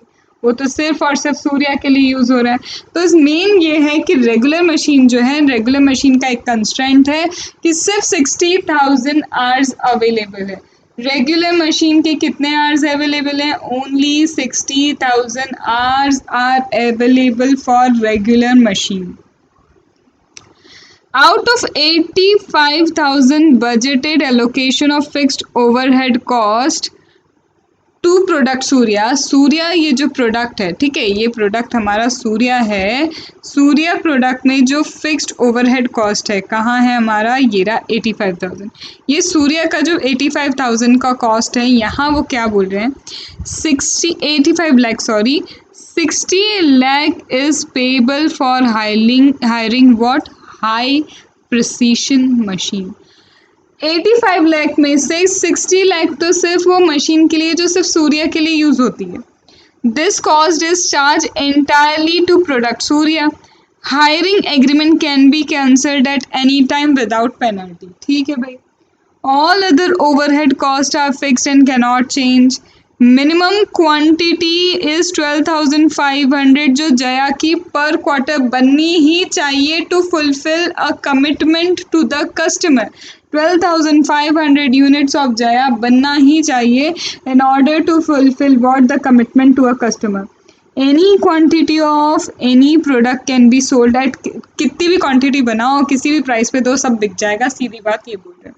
वो तो सिर्फ और सिर्फ सूर्य के लिए यूज़ हो रहा है। तो मेन ये है कि रेगुलर मशीन जो है, रेगुलर मशीन का एक कंस्ट्रेंट है कि सिर्फ 60,000 आवर्स अवेलेबल है। रेगुलर मशीन के कितने आवर्स अवेलेबल हैं? Only 60,000 hours are available for regular machine. Out of 85,000 budgeted allocation of fixed overhead cost to product Surya ये जो प्रोडक्ट है, ठीक है, ये प्रोडक्ट हमारा सूर्या है। सूर्या प्रोडक्ट में जो फिक्स्ड ओवरहेड कॉस्ट है कहाँ है हमारा? ये रहा 85,000। ये सूर्या का जो 85,000 का कॉस्ट है, यहाँ वो क्या बोल रहे हैं? 85 lakh 60 lakh is payable for hiring what? High precision machine. 85 lakh में से 60 लाख तो सिर्फ वो मशीन के लिए जो सिर्फ सूर्या के लिए यूज होती है। This cost is charge entirely to product Surya. Hiring agreement can be cancelled at any time without penalty. ठीक है भाई। All other overhead cost are fixed and cannot change. Minimum quantity is 12,500 जो जया की पर क्वार्टर बननी ही चाहिए to fulfil a commitment to the customer. 12,500 units of Jaya बनना ही चाहिए in order to fulfill what the commitment to a customer. Any quantity of any product can be sold at कितनी भी क्वांटिटी बनाओ किसी भी प्राइस पे दो सब बिक जाएगा, सीधी बात ये बोल रहे हैं।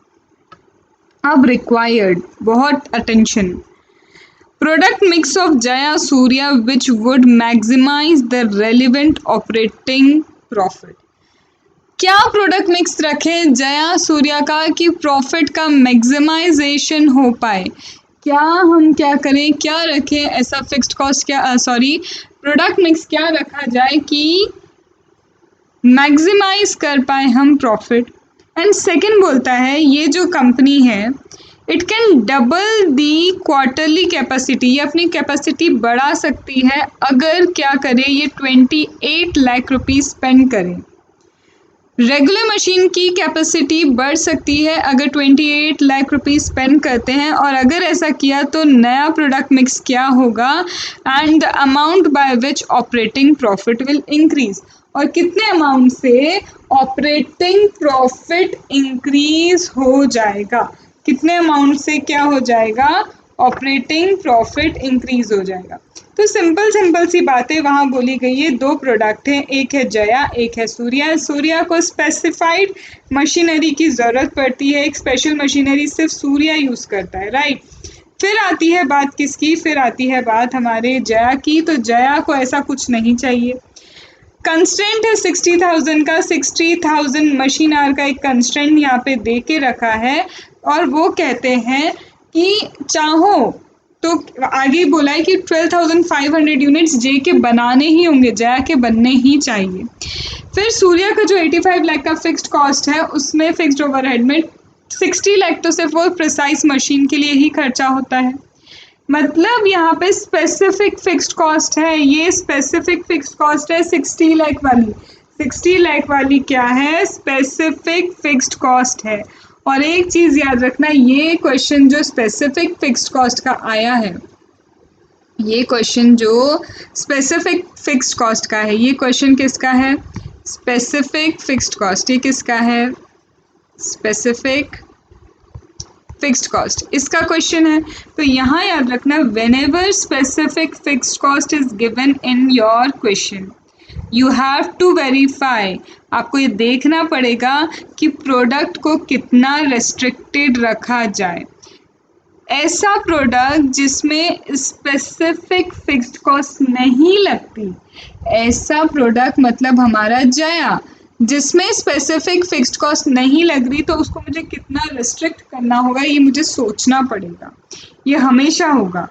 अब रिक्वायर्ड बहुत attention. Product mix of Jaya Surya which would maximise the relevant operating profit. क्या प्रोडक्ट मिक्स रखें जया सूर्या का कि प्रॉफिट का मैक्सिमाइजेशन हो पाए? क्या हम क्या करें, क्या रखें ऐसा फिक्स्ड कॉस्ट, क्या प्रोडक्ट मिक्स क्या रखा जाए कि मैक्सिमाइज कर पाए हम प्रॉफिट। एंड सेकंड बोलता है ये जो कंपनी है it can double the quarterly capacity, ये अपनी कैपेसिटी बढ़ा सकती है अगर क्या करे, ये 28 लाख रुपीज स्पेंड करें। रेगुलर मशीन की कैपेसिटी बढ़ सकती है अगर 28 लाख रुपीस स्पेंड करते हैं, और अगर ऐसा किया तो नया प्रोडक्ट मिक्स क्या होगा? And the amount by which operating profit will increase, और कितने अमाउंट से ऑपरेटिंग प्रॉफिट इंक्रीज हो जाएगा, कितने अमाउंट से क्या हो जाएगा? ऑपरेटिंग प्रॉफिट इंक्रीज हो जाएगा। तो सिंपल सी बातें वहाँ बोली गई है। दो प्रोडक्ट हैं, एक है जया एक है सूर्या। सूर्या को स्पेसिफाइड मशीनरी की ज़रूरत पड़ती है, एक स्पेशल मशीनरी सिर्फ सूर्या यूज़ करता है, राइट। फिर आती है बात किसकी? फिर आती है बात हमारे जया की। तो जया को ऐसा कुछ नहीं चाहिए। कंस्ट्रेंट है 60,000 का, 60,000 मशीन आवर का एक कंस्ट्रेंट यहाँ पे दे के रखा है, और वो कहते हैं कि चाहो तो आगे बोला है कि 12,500 यूनिट्स जे के बनाने ही होंगे, जया के बनने ही चाहिए। फिर सूर्या का जो 85 लाख का फिक्स्ड कॉस्ट है उसमें फिक्स्ड ओवरहेड में 60 लाख तो सिर्फ वो प्रिसाइज मशीन के लिए ही खर्चा होता है। मतलब यहाँ पे स्पेसिफिक फिक्स्ड कॉस्ट है, ये स्पेसिफिक फिक्स्ड कॉस्ट है 60 लाख वाली। 60 लाख वाली क्या है? स्पेसिफिक फिक्स्ड कॉस्ट है। और एक चीज़ याद रखना, ये क्वेश्चन जो स्पेसिफिक फिक्स्ड कॉस्ट का आया है, ये क्वेश्चन जो स्पेसिफिक फिक्स्ड कॉस्ट का है, ये क्वेश्चन किसका है? Specific fixed cost. ये किसका है? स्पेसिफिक फिक्स्ड कॉस्ट, इसका क्वेश्चन है। तो यहाँ याद रखना, whenever specific fixed cost is given in your question you have to verify, आपको ये देखना पड़ेगा कि प्रोडक्ट को कितना रेस्ट्रिक्टेड रखा जाए। ऐसा प्रोडक्ट जिसमें स्पेसिफिक फिक्स्ड कॉस्ट नहीं लगती, ऐसा प्रोडक्ट मतलब हमारा जया, जिसमें स्पेसिफिक फिक्स्ड कॉस्ट नहीं लग रही, तो उसको मुझे कितना रेस्ट्रिक्ट करना होगा ये मुझे सोचना पड़ेगा, ये हमेशा होगा।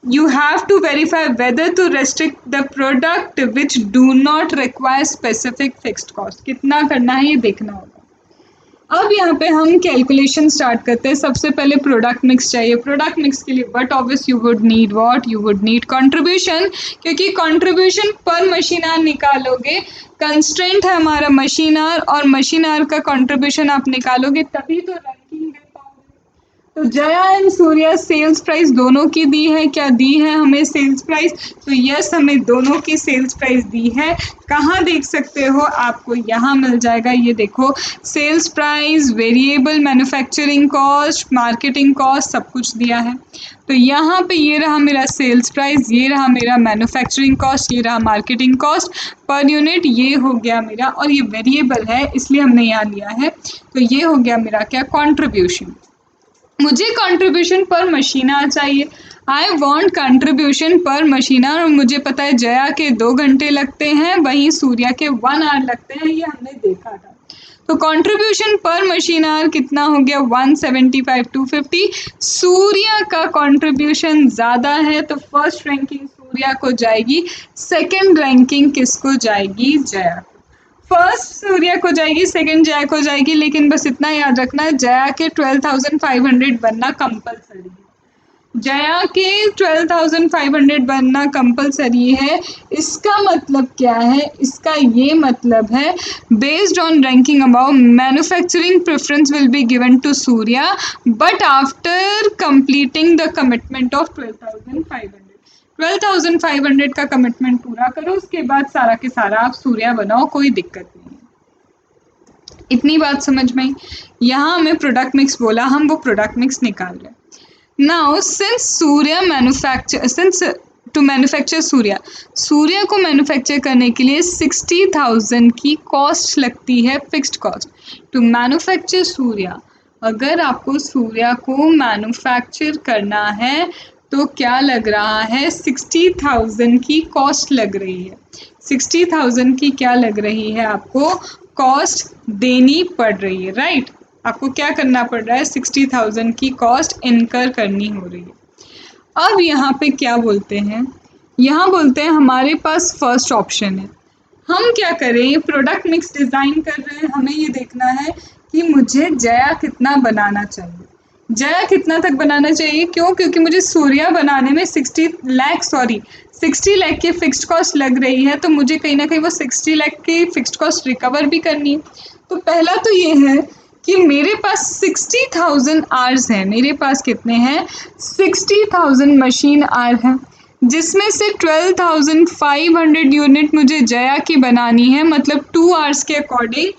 You have to verify whether to restrict the product which do not require specific fixed cost. कितना करना है ये देखना होगा। अब यहाँ पे हम कैलकुलेशन स्टार्ट करते हैं। सबसे पहले प्रोडक्ट मिक्स चाहिए। प्रोडक्ट मिक्स के लिए but obvious you would need what? You would need contribution, क्योंकि कंट्रीब्यूशन पर मशीन आवर निकालोगे, कंस्ट्रेंट है हमारा मशीन आवर, और मशीन आवर का कंट्रीब्यूशन आप निकालोगे तभी तो रैंकिंग दे पाओगे। तो Jaya and Surya sales price दोनों की दी है, क्या दी है हमें सेल्स प्राइस? तो यस, हमें दोनों की सेल्स प्राइस दी है। कहाँ देख सकते हो? आपको यहाँ मिल जाएगा, ये देखो, sales price, variable manufacturing cost, marketing cost, सब कुछ दिया है। तो यहाँ पे ये रहा मेरा सेल्स प्राइस, ये रहा मेरा मैन्युफैक्चरिंग कॉस्ट, ये रहा मार्केटिंग कॉस्ट पर यूनिट, ये हो गया मेरा, और ये वेरिएबल है इसलिए हमने यहाँ लिया है। तो ये हो गया मेरा क्या, कंट्रीब्यूशन। मुझे कंट्रीब्यूशन पर मशीना चाहिए, आई वॉन्ट कंट्रीब्यूशन पर मशीना, और मुझे पता है जया के 2 घंटे लगते हैं, वहीं सूर्या के 1 आवर लगते हैं, ये हमने देखा था। तो कंट्रीब्यूशन पर मशीन आवर कितना हो गया, 175 250। सूर्या का कंट्रीब्यूशन ज़्यादा है तो फर्स्ट रैंकिंग सूर्या को जाएगी, सेकंड रैंकिंग किसको जाएगी, जया। फर्स्ट सूर्या को जाएगी, सेकंड जया को जाएगी, लेकिन बस इतना याद रखना, जया के 12,500 बनना कंपलसरी है। जया के 12,500 बनना कंपलसरी है। इसका मतलब क्या है? इसका ये मतलब है based on ranking about manufacturing preference will be given to Surya but after completing the commitment of 12,500। 12,500 का कमिटमेंट पूरा करो, उसके बाद सारा के सारा आप सूर्या बनाओ, कोई दिक्कत नहीं है। इतनी बात समझ में? यहाँ हमें प्रोडक्ट मिक्स बोला, हम वो प्रोडक्ट मिक्स निकाल रहे हैं। Now since Surya manufacture, since to manufacture Surya को मैन्युफैक्चर करने के लिए 60,000 की कॉस्ट लगती है, fixed cost. To manufacture Surya, अगर आपको सूर्या को मैन्युफैक्चर करना है तो क्या लग रहा है, 60,000 की कॉस्ट लग रही है। 60,000 की क्या लग रही है, आपको कॉस्ट देनी पड़ रही है, राइट? आपको क्या करना पड़ रहा है, 60,000 की कॉस्ट इनकर करनी हो रही है। अब यहाँ पे क्या बोलते हैं, यहाँ बोलते हैं हमारे पास फर्स्ट ऑप्शन है, हम क्या करें, प्रोडक्ट मिक्स डिज़ाइन कर रहे हैं, हमें ये देखना है कि मुझे जया कितना बनाना चाहिए, जया कितना तक बनाना चाहिए, क्यों? क्योंकि मुझे सूर्या बनाने में 60 लाख की फिक्स्ड कॉस्ट लग रही है, तो मुझे कहीं ना कहीं वो 60 लाख की फिक्स्ड कॉस्ट रिकवर भी करनी है। तो पहला तो ये है कि मेरे पास 60,000 आवर्स हैं, मेरे पास कितने हैं, 60,000 मशीन आवर हैं, जिसमें से 12,500 यूनिट मुझे जया की बनानी है, मतलब 2 आवर्स के अकॉर्डिंग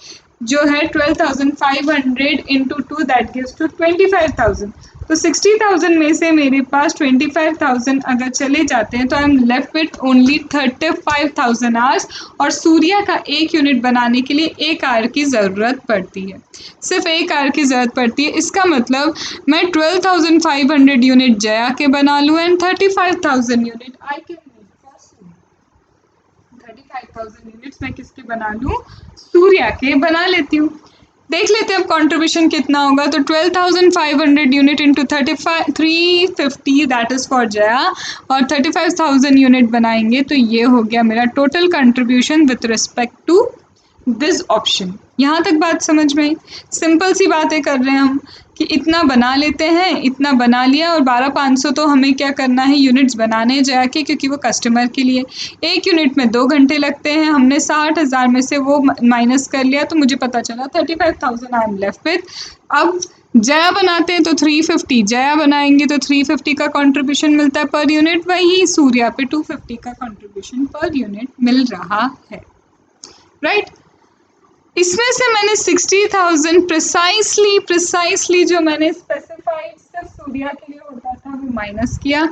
जो है 12,500 इंटू 2 दैट गिव्स टू 25,000। तो 60,000 में से मेरे पास 25,000 अगर चले जाते हैं तो I am left with only 35,000 hours, और सूर्या का 1 यूनिट बनाने के लिए 1 आवर की ज़रूरत पड़ती है, सिर्फ 1 आवर की ज़रूरत पड़ती है। इसका मतलब मैं 12,500 यूनिट जया के बना लूँ and 35,000 unit I can make for Surya. 35,000 units मैं किसके बना लूँ, सूर्या के बना लेती हूँ। देख लेते हैं अब कंट्रीब्यूशन कितना होगा, तो 12,500 unit into 350 that is for Jaya, और 35,000 यूनिट बनाएंगे तो ये हो गया मेरा total contribution with respect to this option. यहाँ तक बात समझ में? सिंपल सी बातें कर रहे हैं हम कि इतना बना लेते हैं, इतना बना लिया, और 12,500 तो हमें क्या करना है, यूनिट्स बनाने जाके, क्योंकि वो कस्टमर के लिए 1 यूनिट में 2 घंटे लगते हैं, हमने 60,000 में से वो माइनस कर लिया, तो मुझे पता चला 35,000 आई एम लेफ्ट विथ। अब जया बनाते हैं तो 350, जया बनाएंगे तो 350 का कंट्रीब्यूशन मिलता है पर यूनिट, वही सूर्या पे 250 का कंट्रीब्यूशन पर यूनिट मिल रहा है, राइट? इसमें से मैंने 60,000 प्रिसाइसली जो मैंने स्पेसिफाइड सिर्फ सूर्या के लिए होता था वो माइनस किया,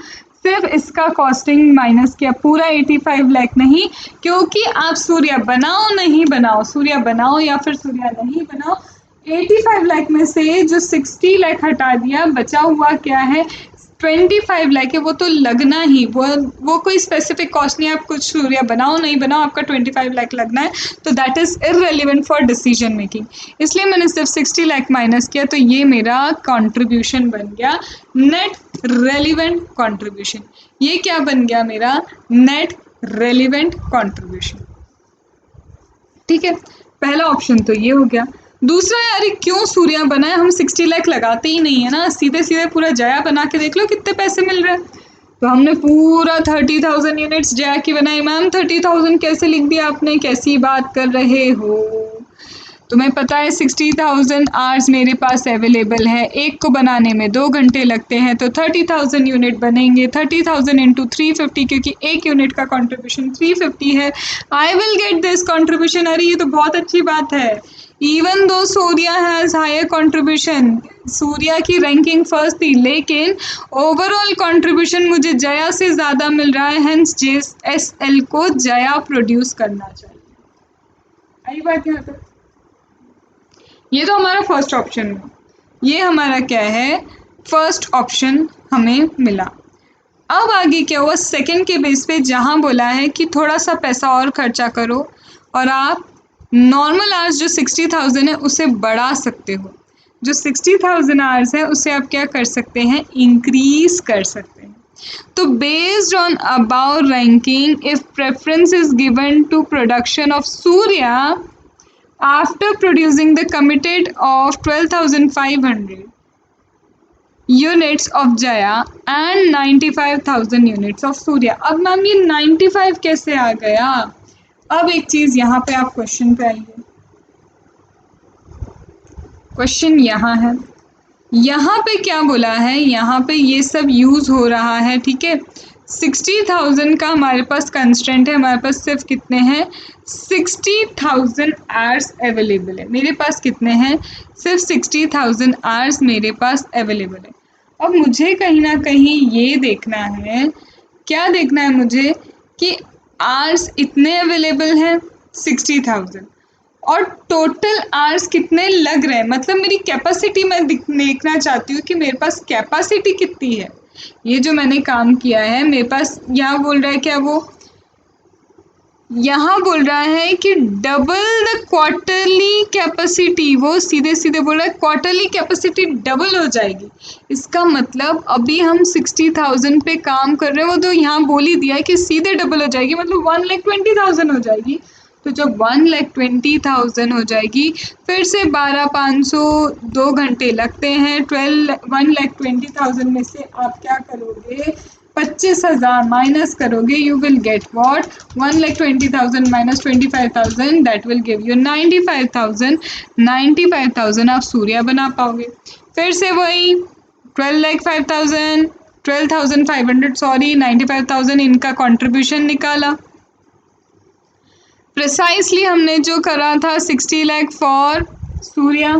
सिर्फ इसका कॉस्टिंग माइनस किया, पूरा 85 लाख नहीं, क्योंकि आप सूर्या बनाओ नहीं बनाओ, सूर्या बनाओ या फिर सूर्या नहीं बनाओ, 85 लाख में से जो 60 लाख हटा दिया, बचा हुआ क्या है, 25 लाख है, वो तो लगना ही, वो कोई स्पेसिफिक कॉस्ट नहीं है, आप कुछ सूर्या बनाओ नहीं बनाओ, आपका 25 लाख लगना है, तो that is irrelevant for decision making, इसलिए मैंने सिर्फ 60 लाख माइनस किया, तो ये मेरा कंट्रीब्यूशन बन गया नेट रेलिवेंट कंट्रीब्यूशन। ये क्या बन गया मेरा, नेट रेलिवेंट कंट्रीब्यूशन। ठीक है, पहला ऑप्शन तो ये हो गया। दूसरा, यार क्यों सूर्या बना है, हम 60 लाख लगाते ही नहीं है ना, सीधे सीधे पूरा जया बना के देख लो कितने पैसे मिल रहे हैं। तो हमने पूरा 30,000 यूनिट्स जया की बनाई। मैम 30,000 कैसे लिख दिया आपने, कैसी बात कर रहे हो? तुम्हें पता है 60,000 आवर्स मेरे पास अवेलेबल है, एक को बनाने में 2 घंटे लगते हैं, तो 30,000 यूनिट बनेंगे। 30,000 इंटू 350, क्योंकि एक यूनिट का कंट्रीब्यूशन 350 है। I will get this contribution. अरे ये तो बहुत अच्छी बात है। Even though Surya has higher contribution, Surya की रैंकिंग फर्स्ट थी, लेकिन ओवरऑल कंट्रीब्यूशन मुझे जया से ज़्यादा मिल रहा है, हेंस JSL को जया प्रोड्यूस करना चाहिए। आई बात यहाँ तक? ये तो हमारा फर्स्ट ऑप्शन है, ये हमारा क्या है, फर्स्ट ऑप्शन हमें मिला। अब आगे क्या हुआ, सेकंड के बेस पे जहाँ बोला है कि थोड़ा सा पैसा और खर्चा करो और आप नॉर्मल आवर्स जो 60,000 है उसे बढ़ा सकते हो। जो 60,000 आवर्स है उसे आप क्या कर सकते हैं, इंक्रीज कर सकते हैं। तो based on about ranking, if preference is given to production of Surya after producing the committed of 12,500 units of Jaya and 95,000 units of Surya। अब मैम ये 95 कैसे आ गया? अब एक चीज यहाँ पे आप क्वेश्चन पे आइए, क्वेश्चन यहाँ है, यहाँ पे क्या बोला है, यहाँ पे ये सब यूज हो रहा है, ठीक है। 60,000 का हमारे पास कंस्टेंट है, हमारे पास सिर्फ कितने हैं, 60,000 आवर्स अवेलेबल है। मेरे पास कितने हैं, सिर्फ 60,000 आवर्स मेरे पास अवेलेबल है। अब मुझे कहीं ना कहीं ये देखना है, क्या देखना है मुझे, कि आवर्स इतने अवेलेबल हैं 60,000 और टोटल आवर्स कितने लग रहे हैं, मतलब मेरी कैपेसिटी मैं देखना चाहती हूँ कि मेरे पास कैपेसिटी कितनी है। ये जो मैंने काम किया है मेरे पास, यहाँ बोल रहा है क्या, वो यहाँ बोल रहा है कि डबल द क्वार्टरली कैपेसिटी, वो सीधे सीधे बोल रहा है क्वार्टरली कैपेसिटी डबल हो जाएगी। इसका मतलब अभी हम 60,000 पे काम कर रहे हैं, वो तो यहाँ बोल ही दिया है कि सीधे डबल हो जाएगी, मतलब 1,20,000 हो जाएगी। तो जब 1,20,000 हो जाएगी, फिर से 12,500 2 घंटे लगते हैं। 1,20,000 में से आप क्या करोगे, 25,000 माइनस करोगे, you will get what, 1,20,000 minus 25,000, that will give you 95,000। 95,000 आप सूर्या बना पाओगे। फिर से वही 12,05,000 12,500 सॉरी 95,000 इनका कंट्रीब्यूशन निकाला। प्रिसाइसली हमने जो करा था 60 लाख फॉर सूर्या।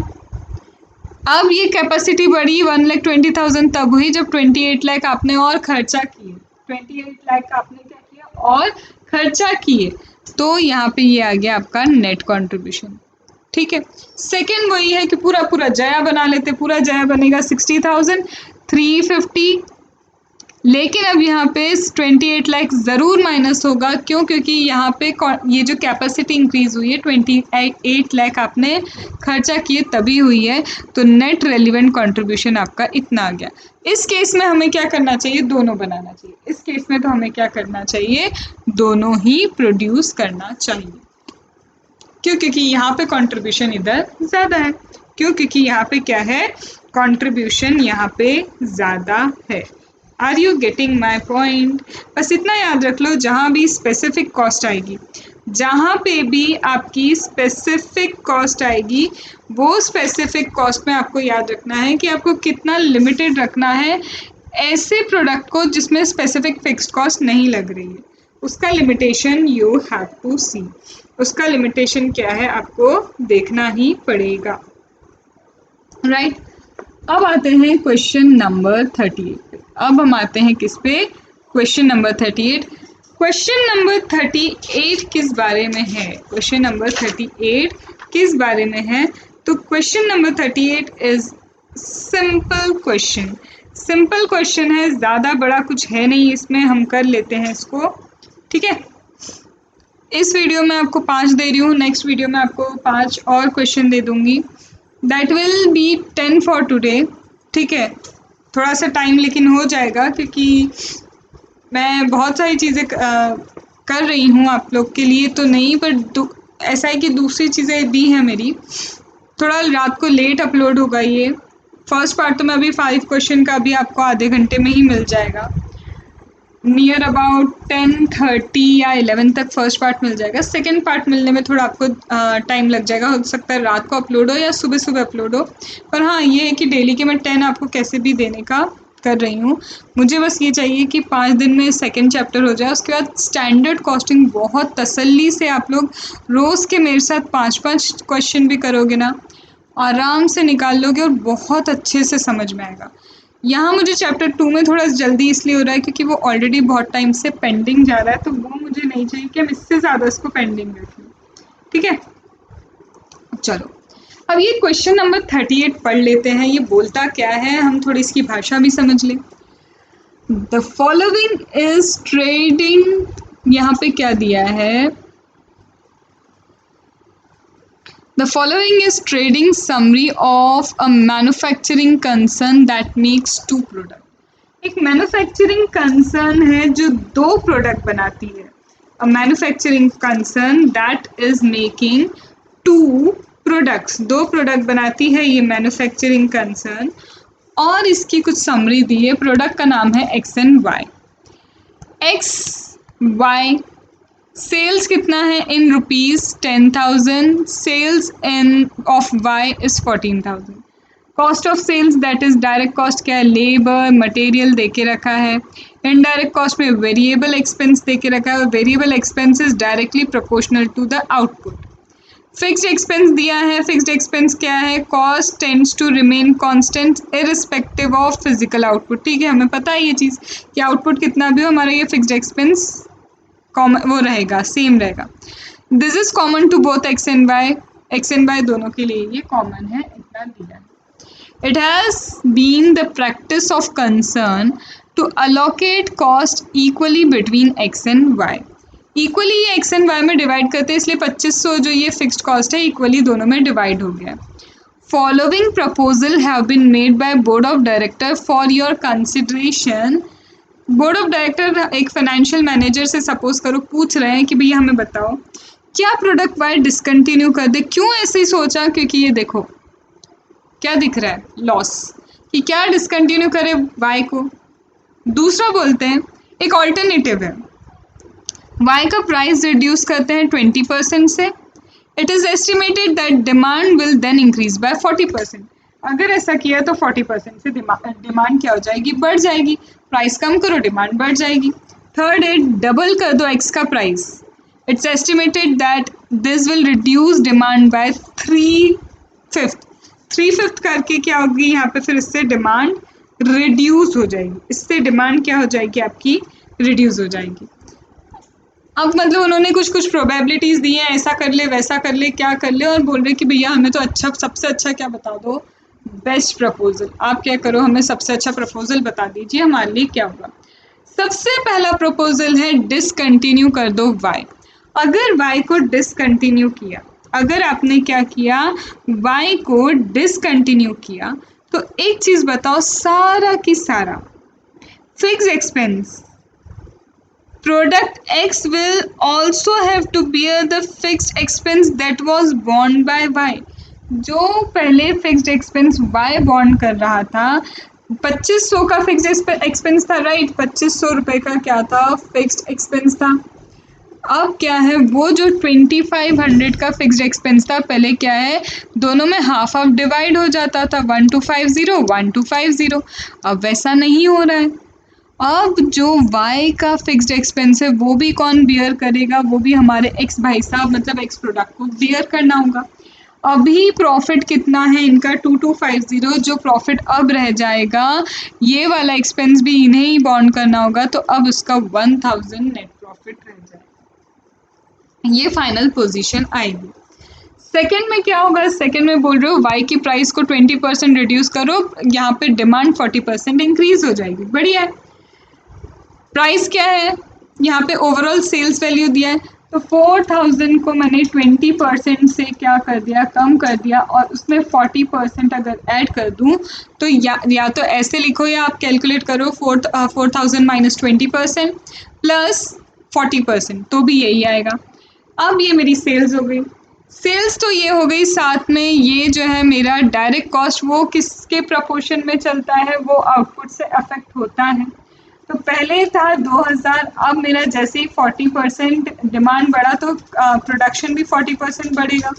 अब ये कैपेसिटी बढ़ी 1,20,000 तब हुई जब 28 लाख आपने और खर्चा किए। 28 लाख आपने क्या किया, और खर्चा किए, तो यहाँ पे ये आ गया आपका नेट कंट्रीब्यूशन, ठीक है। सेकंड वही है कि पूरा पूरा जया बना लेते, पूरा जया बनेगा 60,000 350, लेकिन अब यहाँ पे 28 लाख ज़रूर माइनस होगा। क्यों? क्योंकि यहाँ पे ये जो कैपेसिटी इंक्रीज हुई है 28 लाख आपने खर्चा किए तभी हुई है, तो नेट रेलिवेंट कंट्रीब्यूशन आपका इतना आ गया। इस केस में हमें क्या करना चाहिए, दोनों बनाना चाहिए। इस केस में तो हमें क्या करना चाहिए, दोनों ही प्रोड्यूस करना चाहिए। क्यों? क्योंकि यहाँ पे कंट्रीब्यूशन इधर ज़्यादा है। क्यों? क्योंकि यहाँ पे क्या है, कंट्रीब्यूशन यहाँ पे ज़्यादा है। Are you getting my point? बस इतना याद रख लो, जहाँ भी स्पेसिफिक कॉस्ट आएगी, जहाँ पे भी आपकी स्पेसिफिक कॉस्ट आएगी, वो स्पेसिफिक कॉस्ट में आपको याद रखना है कि आपको कितना लिमिटेड रखना है ऐसे प्रोडक्ट को जिसमें स्पेसिफिक फिक्स्ड कॉस्ट नहीं लग रही है। उसका लिमिटेशन यू हैव टू सी, उसका लिमिटेशन क्या है आपको देखना ही पड़ेगा, राइट। अब आते हैं क्वेश्चन नंबर 38 पे। अब हम आते हैं किस पे, क्वेश्चन नंबर 38। क्वेश्चन नंबर 38 किस बारे में है, क्वेश्चन नंबर 38 किस बारे में है, तो question number 38 is simple question. Simple question है, ज़्यादा बड़ा कुछ है नहीं इसमें, हम कर लेते हैं इसको, ठीक है। इस वीडियो में आपको 5 दे रही हूँ, नेक्स्ट वीडियो में आपको 5 और क्वेश्चन दे दूँगी। That will be 10 for today, ठीक है। थोड़ा सा टाइम लेकिन हो जाएगा, क्योंकि मैं बहुत सारी चीज़ें कर रही हूँ आप लोग के लिए, तो नहीं, पर ऐसा है कि दूसरी चीज़ें भी हैं मेरी, थोड़ा रात को लेट अपलोड होगा ये। फर्स्ट पार्ट तो मैं अभी 5 क्वेश्चन का भी आपको आधे घंटे में ही मिल जाएगा। नियर अबाउट 10:30 या 11 तक फर्स्ट पार्ट मिल जाएगा। सेकेंड पार्ट मिलने में थोड़ा आपको टाइम लग जाएगा, हो सकता है रात को अपलोड हो या सुबह सुबह अपलोड हो, पर हाँ ये है कि डेली के मैं 10 आपको कैसे भी देने का कर रही हूँ। मुझे बस ये चाहिए कि 5 दिन में सेकेंड चैप्टर हो जाए, उसके बाद स्टैंडर्ड कॉस्टिंग बहुत तसल्ली से आप लोग रोज़ के मेरे साथ 5-5 क्वेश्चन भी करोगे ना, आराम से निकाल लोगे और बहुत अच्छे से समझ में आएगा। यहाँ मुझे चैप्टर 2 में थोड़ा जल्दी इसलिए हो रहा है क्योंकि वो ऑलरेडी बहुत टाइम से पेंडिंग जा रहा है, तो वो मुझे नहीं चाहिए कि हम इससे ज़्यादा इसको पेंडिंग रखें। ठीक है, चलो अब ये क्वेश्चन नंबर 38 पढ़ लेते हैं। ये बोलता क्या है, हम थोड़ी इसकी भाषा भी समझ लें। द फॉलोइंग इज ट्रेडिंग, यहाँ पे क्या दिया है, The following is trading summary of a manufacturing concern that makes two products. एक मैन्युफैक्चरिंग कंसर्न है जो दो प्रोडक्ट बनाती है। A manufacturing concern that is making two products, दो प्रोडक्ट बनाती है ये मैन्युफैक्चरिंग कंसर्न, और इसकी कुछ समरी दी है। प्रोडक्ट का नाम है X and Y. X Y sales कितना है in rupees 10,000, sales in of Y is 14,000। Cost of sales that is direct cost क्या है, लेबर मटेरियल दे के रखा है। इनडायरेक्ट कॉस्ट में वेरिएबल एक्सपेंस दे के रखा है, और variable expense is directly proportional to the output. Fixed expense दिया है, फिक्स्ड एक्सपेंस क्या है, cost tends to remain constant irrespective of physical output. ठीक है, हमें पता है ये चीज़ कि आउटपुट कितना भी हो हमारा ये फिक्स्ड एक्सपेंस कॉमन वो रहेगा, सेम रहेगा। This is common to both X and Y, X and Y दोनों के लिए ये कॉमन है, इतना दिया है। It has been the practice of concern to allocate cost equally between X and Y. Equally ये एक्स एंड वाई में डिवाइड करते हैं, इसलिए 2500 जो ये फिक्स्ड कॉस्ट है इक्वली दोनों में डिवाइड हो गया। Following proposal have been made by board of director for your consideration. Board of director एक फाइनेंशियल मैनेजर से सपोज करो पूछ रहे हैं कि भैया हमें बताओ क्या प्रोडक्ट वाई डिसकंटिन्यू कर दे। क्यों ऐसे ही सोचा, क्योंकि ये देखो क्या दिख रहा है, लॉस, कि क्या डिसकंटिन्यू करे वाई को। दूसरा बोलते हैं एक ऑल्टरनेटिव है, वाई का प्राइस रिड्यूस करते हैं 20% से। It is estimated that demand will then increase by 40%। अगर ऐसा किया तो 40% से डिमांड क्या हो जाएगी, बढ़ जाएगी। प्राइस कम करो डिमांड बढ़ जाएगी। थर्ड है डबल कर दो एक्स का price. It's estimated that this will reduce demand by 3/5 करके क्या होगी यहाँ पे, फिर इससे डिमांड रिड्यूस हो जाएगी, इससे डिमांड क्या हो जाएगी आपकी, रिड्यूस हो जाएगी। अब मतलब उन्होंने कुछ कुछ प्रोबेबिलिटीज़ दी हैं, ऐसा कर ले वैसा कर ले क्या कर ले, और बोल रहे कि भैया हमें तो अच्छा सबसे अच्छा क्या बता दो, बेस्ट प्रपोजल। आप क्या करो, हमें सबसे अच्छा प्रपोजल बता दीजिए, हमारे लिए क्या होगा। सबसे पहला प्रपोजल है डिसकंटिन्यू कर दो वाई। अगर वाई को डिसकंटिन्यू किया, अगर आपने क्या किया, वाई को डिसकंटिन्यू किया, तो एक चीज़ बताओ, सारा की सारा fix expense product X will also have to bear the fixed expense that was borne by Y। जो पहले फिक्स्ड एक्सपेंस Y बॉन्ड कर रहा था, 2500 का फिक्स्ड एक्सपेंस था, राइट, 2500 रुपये का क्या था, फिक्स्ड एक्सपेंस था। अब क्या है, वो जो 2500 का फिक्स्ड एक्सपेंस था, पहले क्या है, दोनों में हाफ हाफ डिवाइड हो जाता था, 1250 1250। अब वैसा नहीं हो रहा है। अब जो Y का फिक्स्ड एक्सपेंस है वो भी कौन बियर करेगा, वो भी हमारे एक्स भाई साहब मतलब एक्स प्रोडक्ट को बियर करना होगा। अभी प्रॉफिट कितना है इनका 2250, जो प्रॉफिट अब रह जाएगा ये वाला एक्सपेंस भी इन्हें ही बॉन्ड करना होगा, तो अब उसका 1000 नेट प्रॉफिट रह जाएगा। ये फाइनल पोजीशन आएगी। सेकेंड में क्या होगा, सेकेंड में बोल रहे हो Y की प्राइस को 20% रिड्यूस करो, यहाँ पे डिमांड 40% इंक्रीज हो जाएगी, बढ़िया है। प्राइस क्या है, यहाँ पे ओवरऑल सेल्स वैल्यू दिया है, तो 4000 को मैंने 20% से क्या कर दिया, कम कर दिया, और उसमें 40% अगर ऐड कर दूँ तो या तो ऐसे लिखो या आप कैलकुलेट करो, 4000 माइनस 20% प्लस 40%, तो भी यही आएगा। अब ये मेरी सेल्स हो गई, सेल्स तो ये हो गई, साथ में ये जो है मेरा डायरेक्ट कॉस्ट वो किसके प्रपोर्शन में चलता है, वो आउटपुट से अफेक्ट होता है। तो पहले था 2000, अब मेरा जैसे ही 40% डिमांड बढ़ा तो प्रोडक्शन भी 40% बढ़ेगा,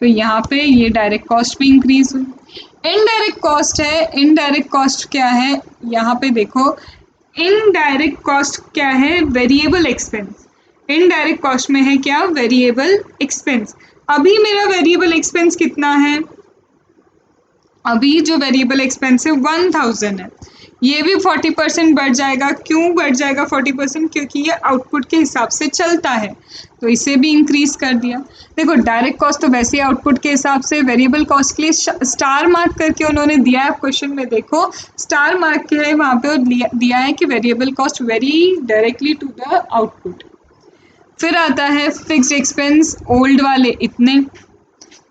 तो यहाँ पे ये डायरेक्ट कॉस्ट भी इंक्रीज हुई। इनडायरेक्ट कॉस्ट है, इनडायरेक्ट कॉस्ट क्या है, यहाँ पे देखो, इनडायरेक्ट कॉस्ट क्या है, वेरिएबल एक्सपेंस। इनडायरेक्ट कॉस्ट में है क्या, वेरिएबल एक्सपेंस। अभी मेरा वेरिएबल एक्सपेंस कितना है, अभी जो वेरिएबल एक्सपेंस है 1000 है, ये भी 40% बढ़ जाएगा। क्यों बढ़ जाएगा 40%, क्योंकि ये आउटपुट के हिसाब से चलता है, तो इसे भी इंक्रीज कर दिया। देखो डायरेक्ट कॉस्ट तो वैसे ही आउटपुट के हिसाब से, वेरिएबल कॉस्ट के लिए स्टार मार्क करके उन्होंने दिया है क्वेश्चन में, देखो स्टार मार्क के वहाँ पे दिया है कि variable cost very directly to the output. फिर आता है फिक्स्ड एक्सपेंस, ओल्ड वाले इतने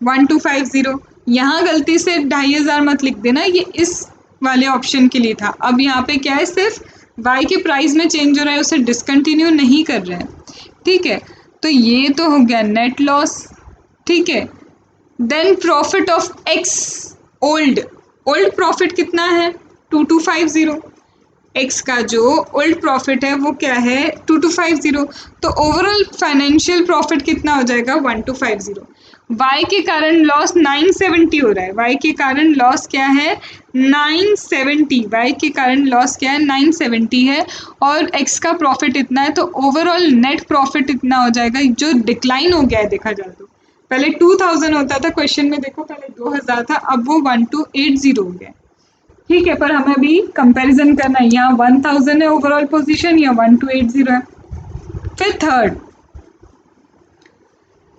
1250, यहाँ गलती से 2500 मत लिख देना, ये इस वाले ऑप्शन के लिए था। अब यहाँ पे क्या है, सिर्फ वाई के प्राइस में चेंज हो रहा है, उसे डिसकंटिन्यू नहीं कर रहे हैं, ठीक है। तो ये तो हो गया नेट लॉस, ठीक है। Then profit of X, old, old profit कितना है 2250, एक्स का जो ओल्ड प्रॉफिट है वो क्या है 2250, तो ओवरऑल फाइनेंशियल प्रॉफिट कितना हो जाएगा 1250। वाई के कारण लॉस 970 हो रहा है, वाई के कारण लॉस क्या है 970, वाई के कारण लॉस क्या है 970 है, और एक्स का प्रॉफिट इतना है, तो ओवरऑल नेट प्रॉफिट इतना हो जाएगा, जो डिक्लाइन हो गया है देखा जाए तो। पहले 2000 होता था क्वेश्चन में, देखो पहले 2000 था, अब वो 1280 हो गया, ठीक है। पर हमें अभी कंपैरिजन करना है, यहाँ 1000 है ओवरऑल पोजीशन, या 1280 है। फिर थर्ड,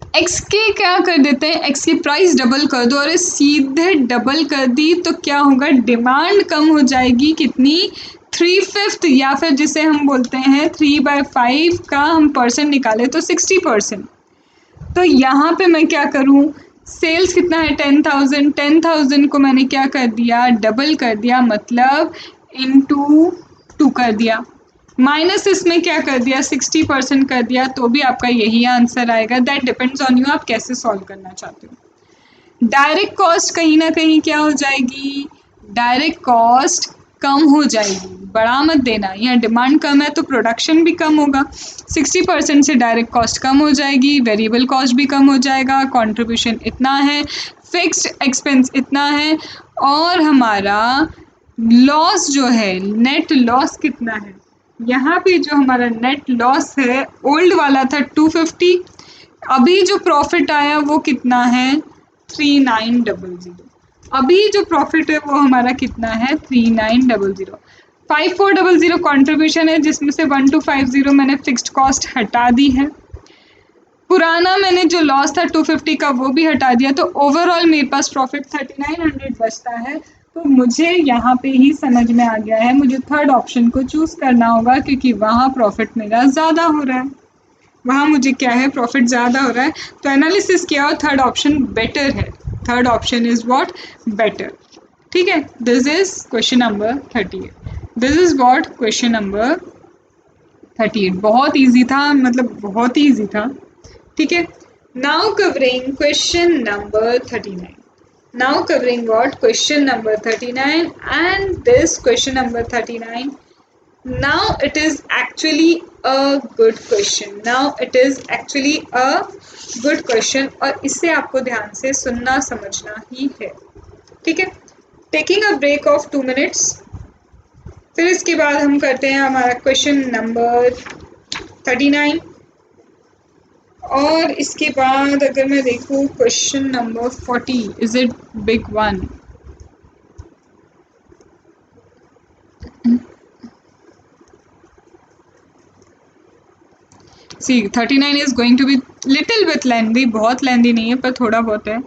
एक्स के क्या कर देते हैं, एक्स की प्राइस डबल कर दो, और सीधे डबल कर दी तो क्या होगा, डिमांड कम हो जाएगी कितनी 3/5, या फिर जिसे हम बोलते हैं 3/5 का हम परसेंट निकाले तो 60%। तो यहाँ पे मैं क्या करूँ, सेल्स कितना है 10,000, 10,000 को मैंने क्या कर दिया, डबल कर दिया, मतलब इनटू 2 कर दिया, माइनस इसमें क्या कर दिया 60% कर दिया, तो भी आपका यही आंसर आएगा। दैट डिपेंड्स ऑन यू, आप कैसे सॉल्व करना चाहते हो। डायरेक्ट कॉस्ट कहीं ना कहीं क्या हो जाएगी, डायरेक्ट कॉस्ट कम हो जाएगी, बढ़ा मत देना, यहाँ डिमांड कम है तो प्रोडक्शन भी कम होगा, 60% से डायरेक्ट कॉस्ट कम हो जाएगी, वेरिएबल कॉस्ट भी कम हो जाएगा, कंट्रीब्यूशन इतना है, फिक्स्ड एक्सपेंस इतना है, और हमारा लॉस जो है, नेट लॉस कितना है, यहाँ पे जो हमारा नेट लॉस है, ओल्ड वाला था 250, अभी जो प्रॉफिट आया वो कितना है 3900, अभी जो प्रॉफिट है वो हमारा कितना है 3900। 5400 कंट्रीब्यूशन है, जिसमें से 1250 मैंने फिक्स्ड कॉस्ट हटा दी है, पुराना मैंने जो लॉस था 250 का वो भी हटा दिया, तो ओवरऑल मेरे पास प्रॉफिट 3900 बचता है। तो मुझे यहाँ पे ही समझ में आ गया है, मुझे थर्ड ऑप्शन को चूज करना होगा, क्योंकि वहाँ प्रॉफिट मेरा ज़्यादा हो रहा है, वहाँ मुझे क्या है प्रॉफिट ज़्यादा हो रहा है, तो एनालिसिस किया और थर्ड ऑप्शन बेटर है, third option is what, better, ठीक है। This is question number 38, this is what question number 38, बहुत ईजी था, मतलब बहुत ही ईजी था, ठीक है। Now covering question number 39, now covering what question number 39, and this question number 39, now it is actually a good question, now it is actually a good question, और इसे आपको ध्यान से सुनना समझना ही है, ठीक है। Taking a break of 2 minutes, फिर इसके बाद हम करते हैं हमारा क्वेश्चन नंबर 39, और इसके बाद अगर मैं देखूँ question number 40, is it big one, C 39 is going to be little bit lengthy, बहुत लेंदी नहीं है पर थोड़ा बहुत है।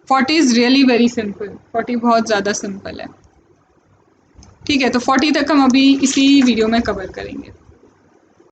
40 इज रियली वेरी सिंपल, 40 बहुत ज़्यादा सिंपल है, ठीक है। तो 40 तक हम अभी इसी वीडियो में कवर करेंगे।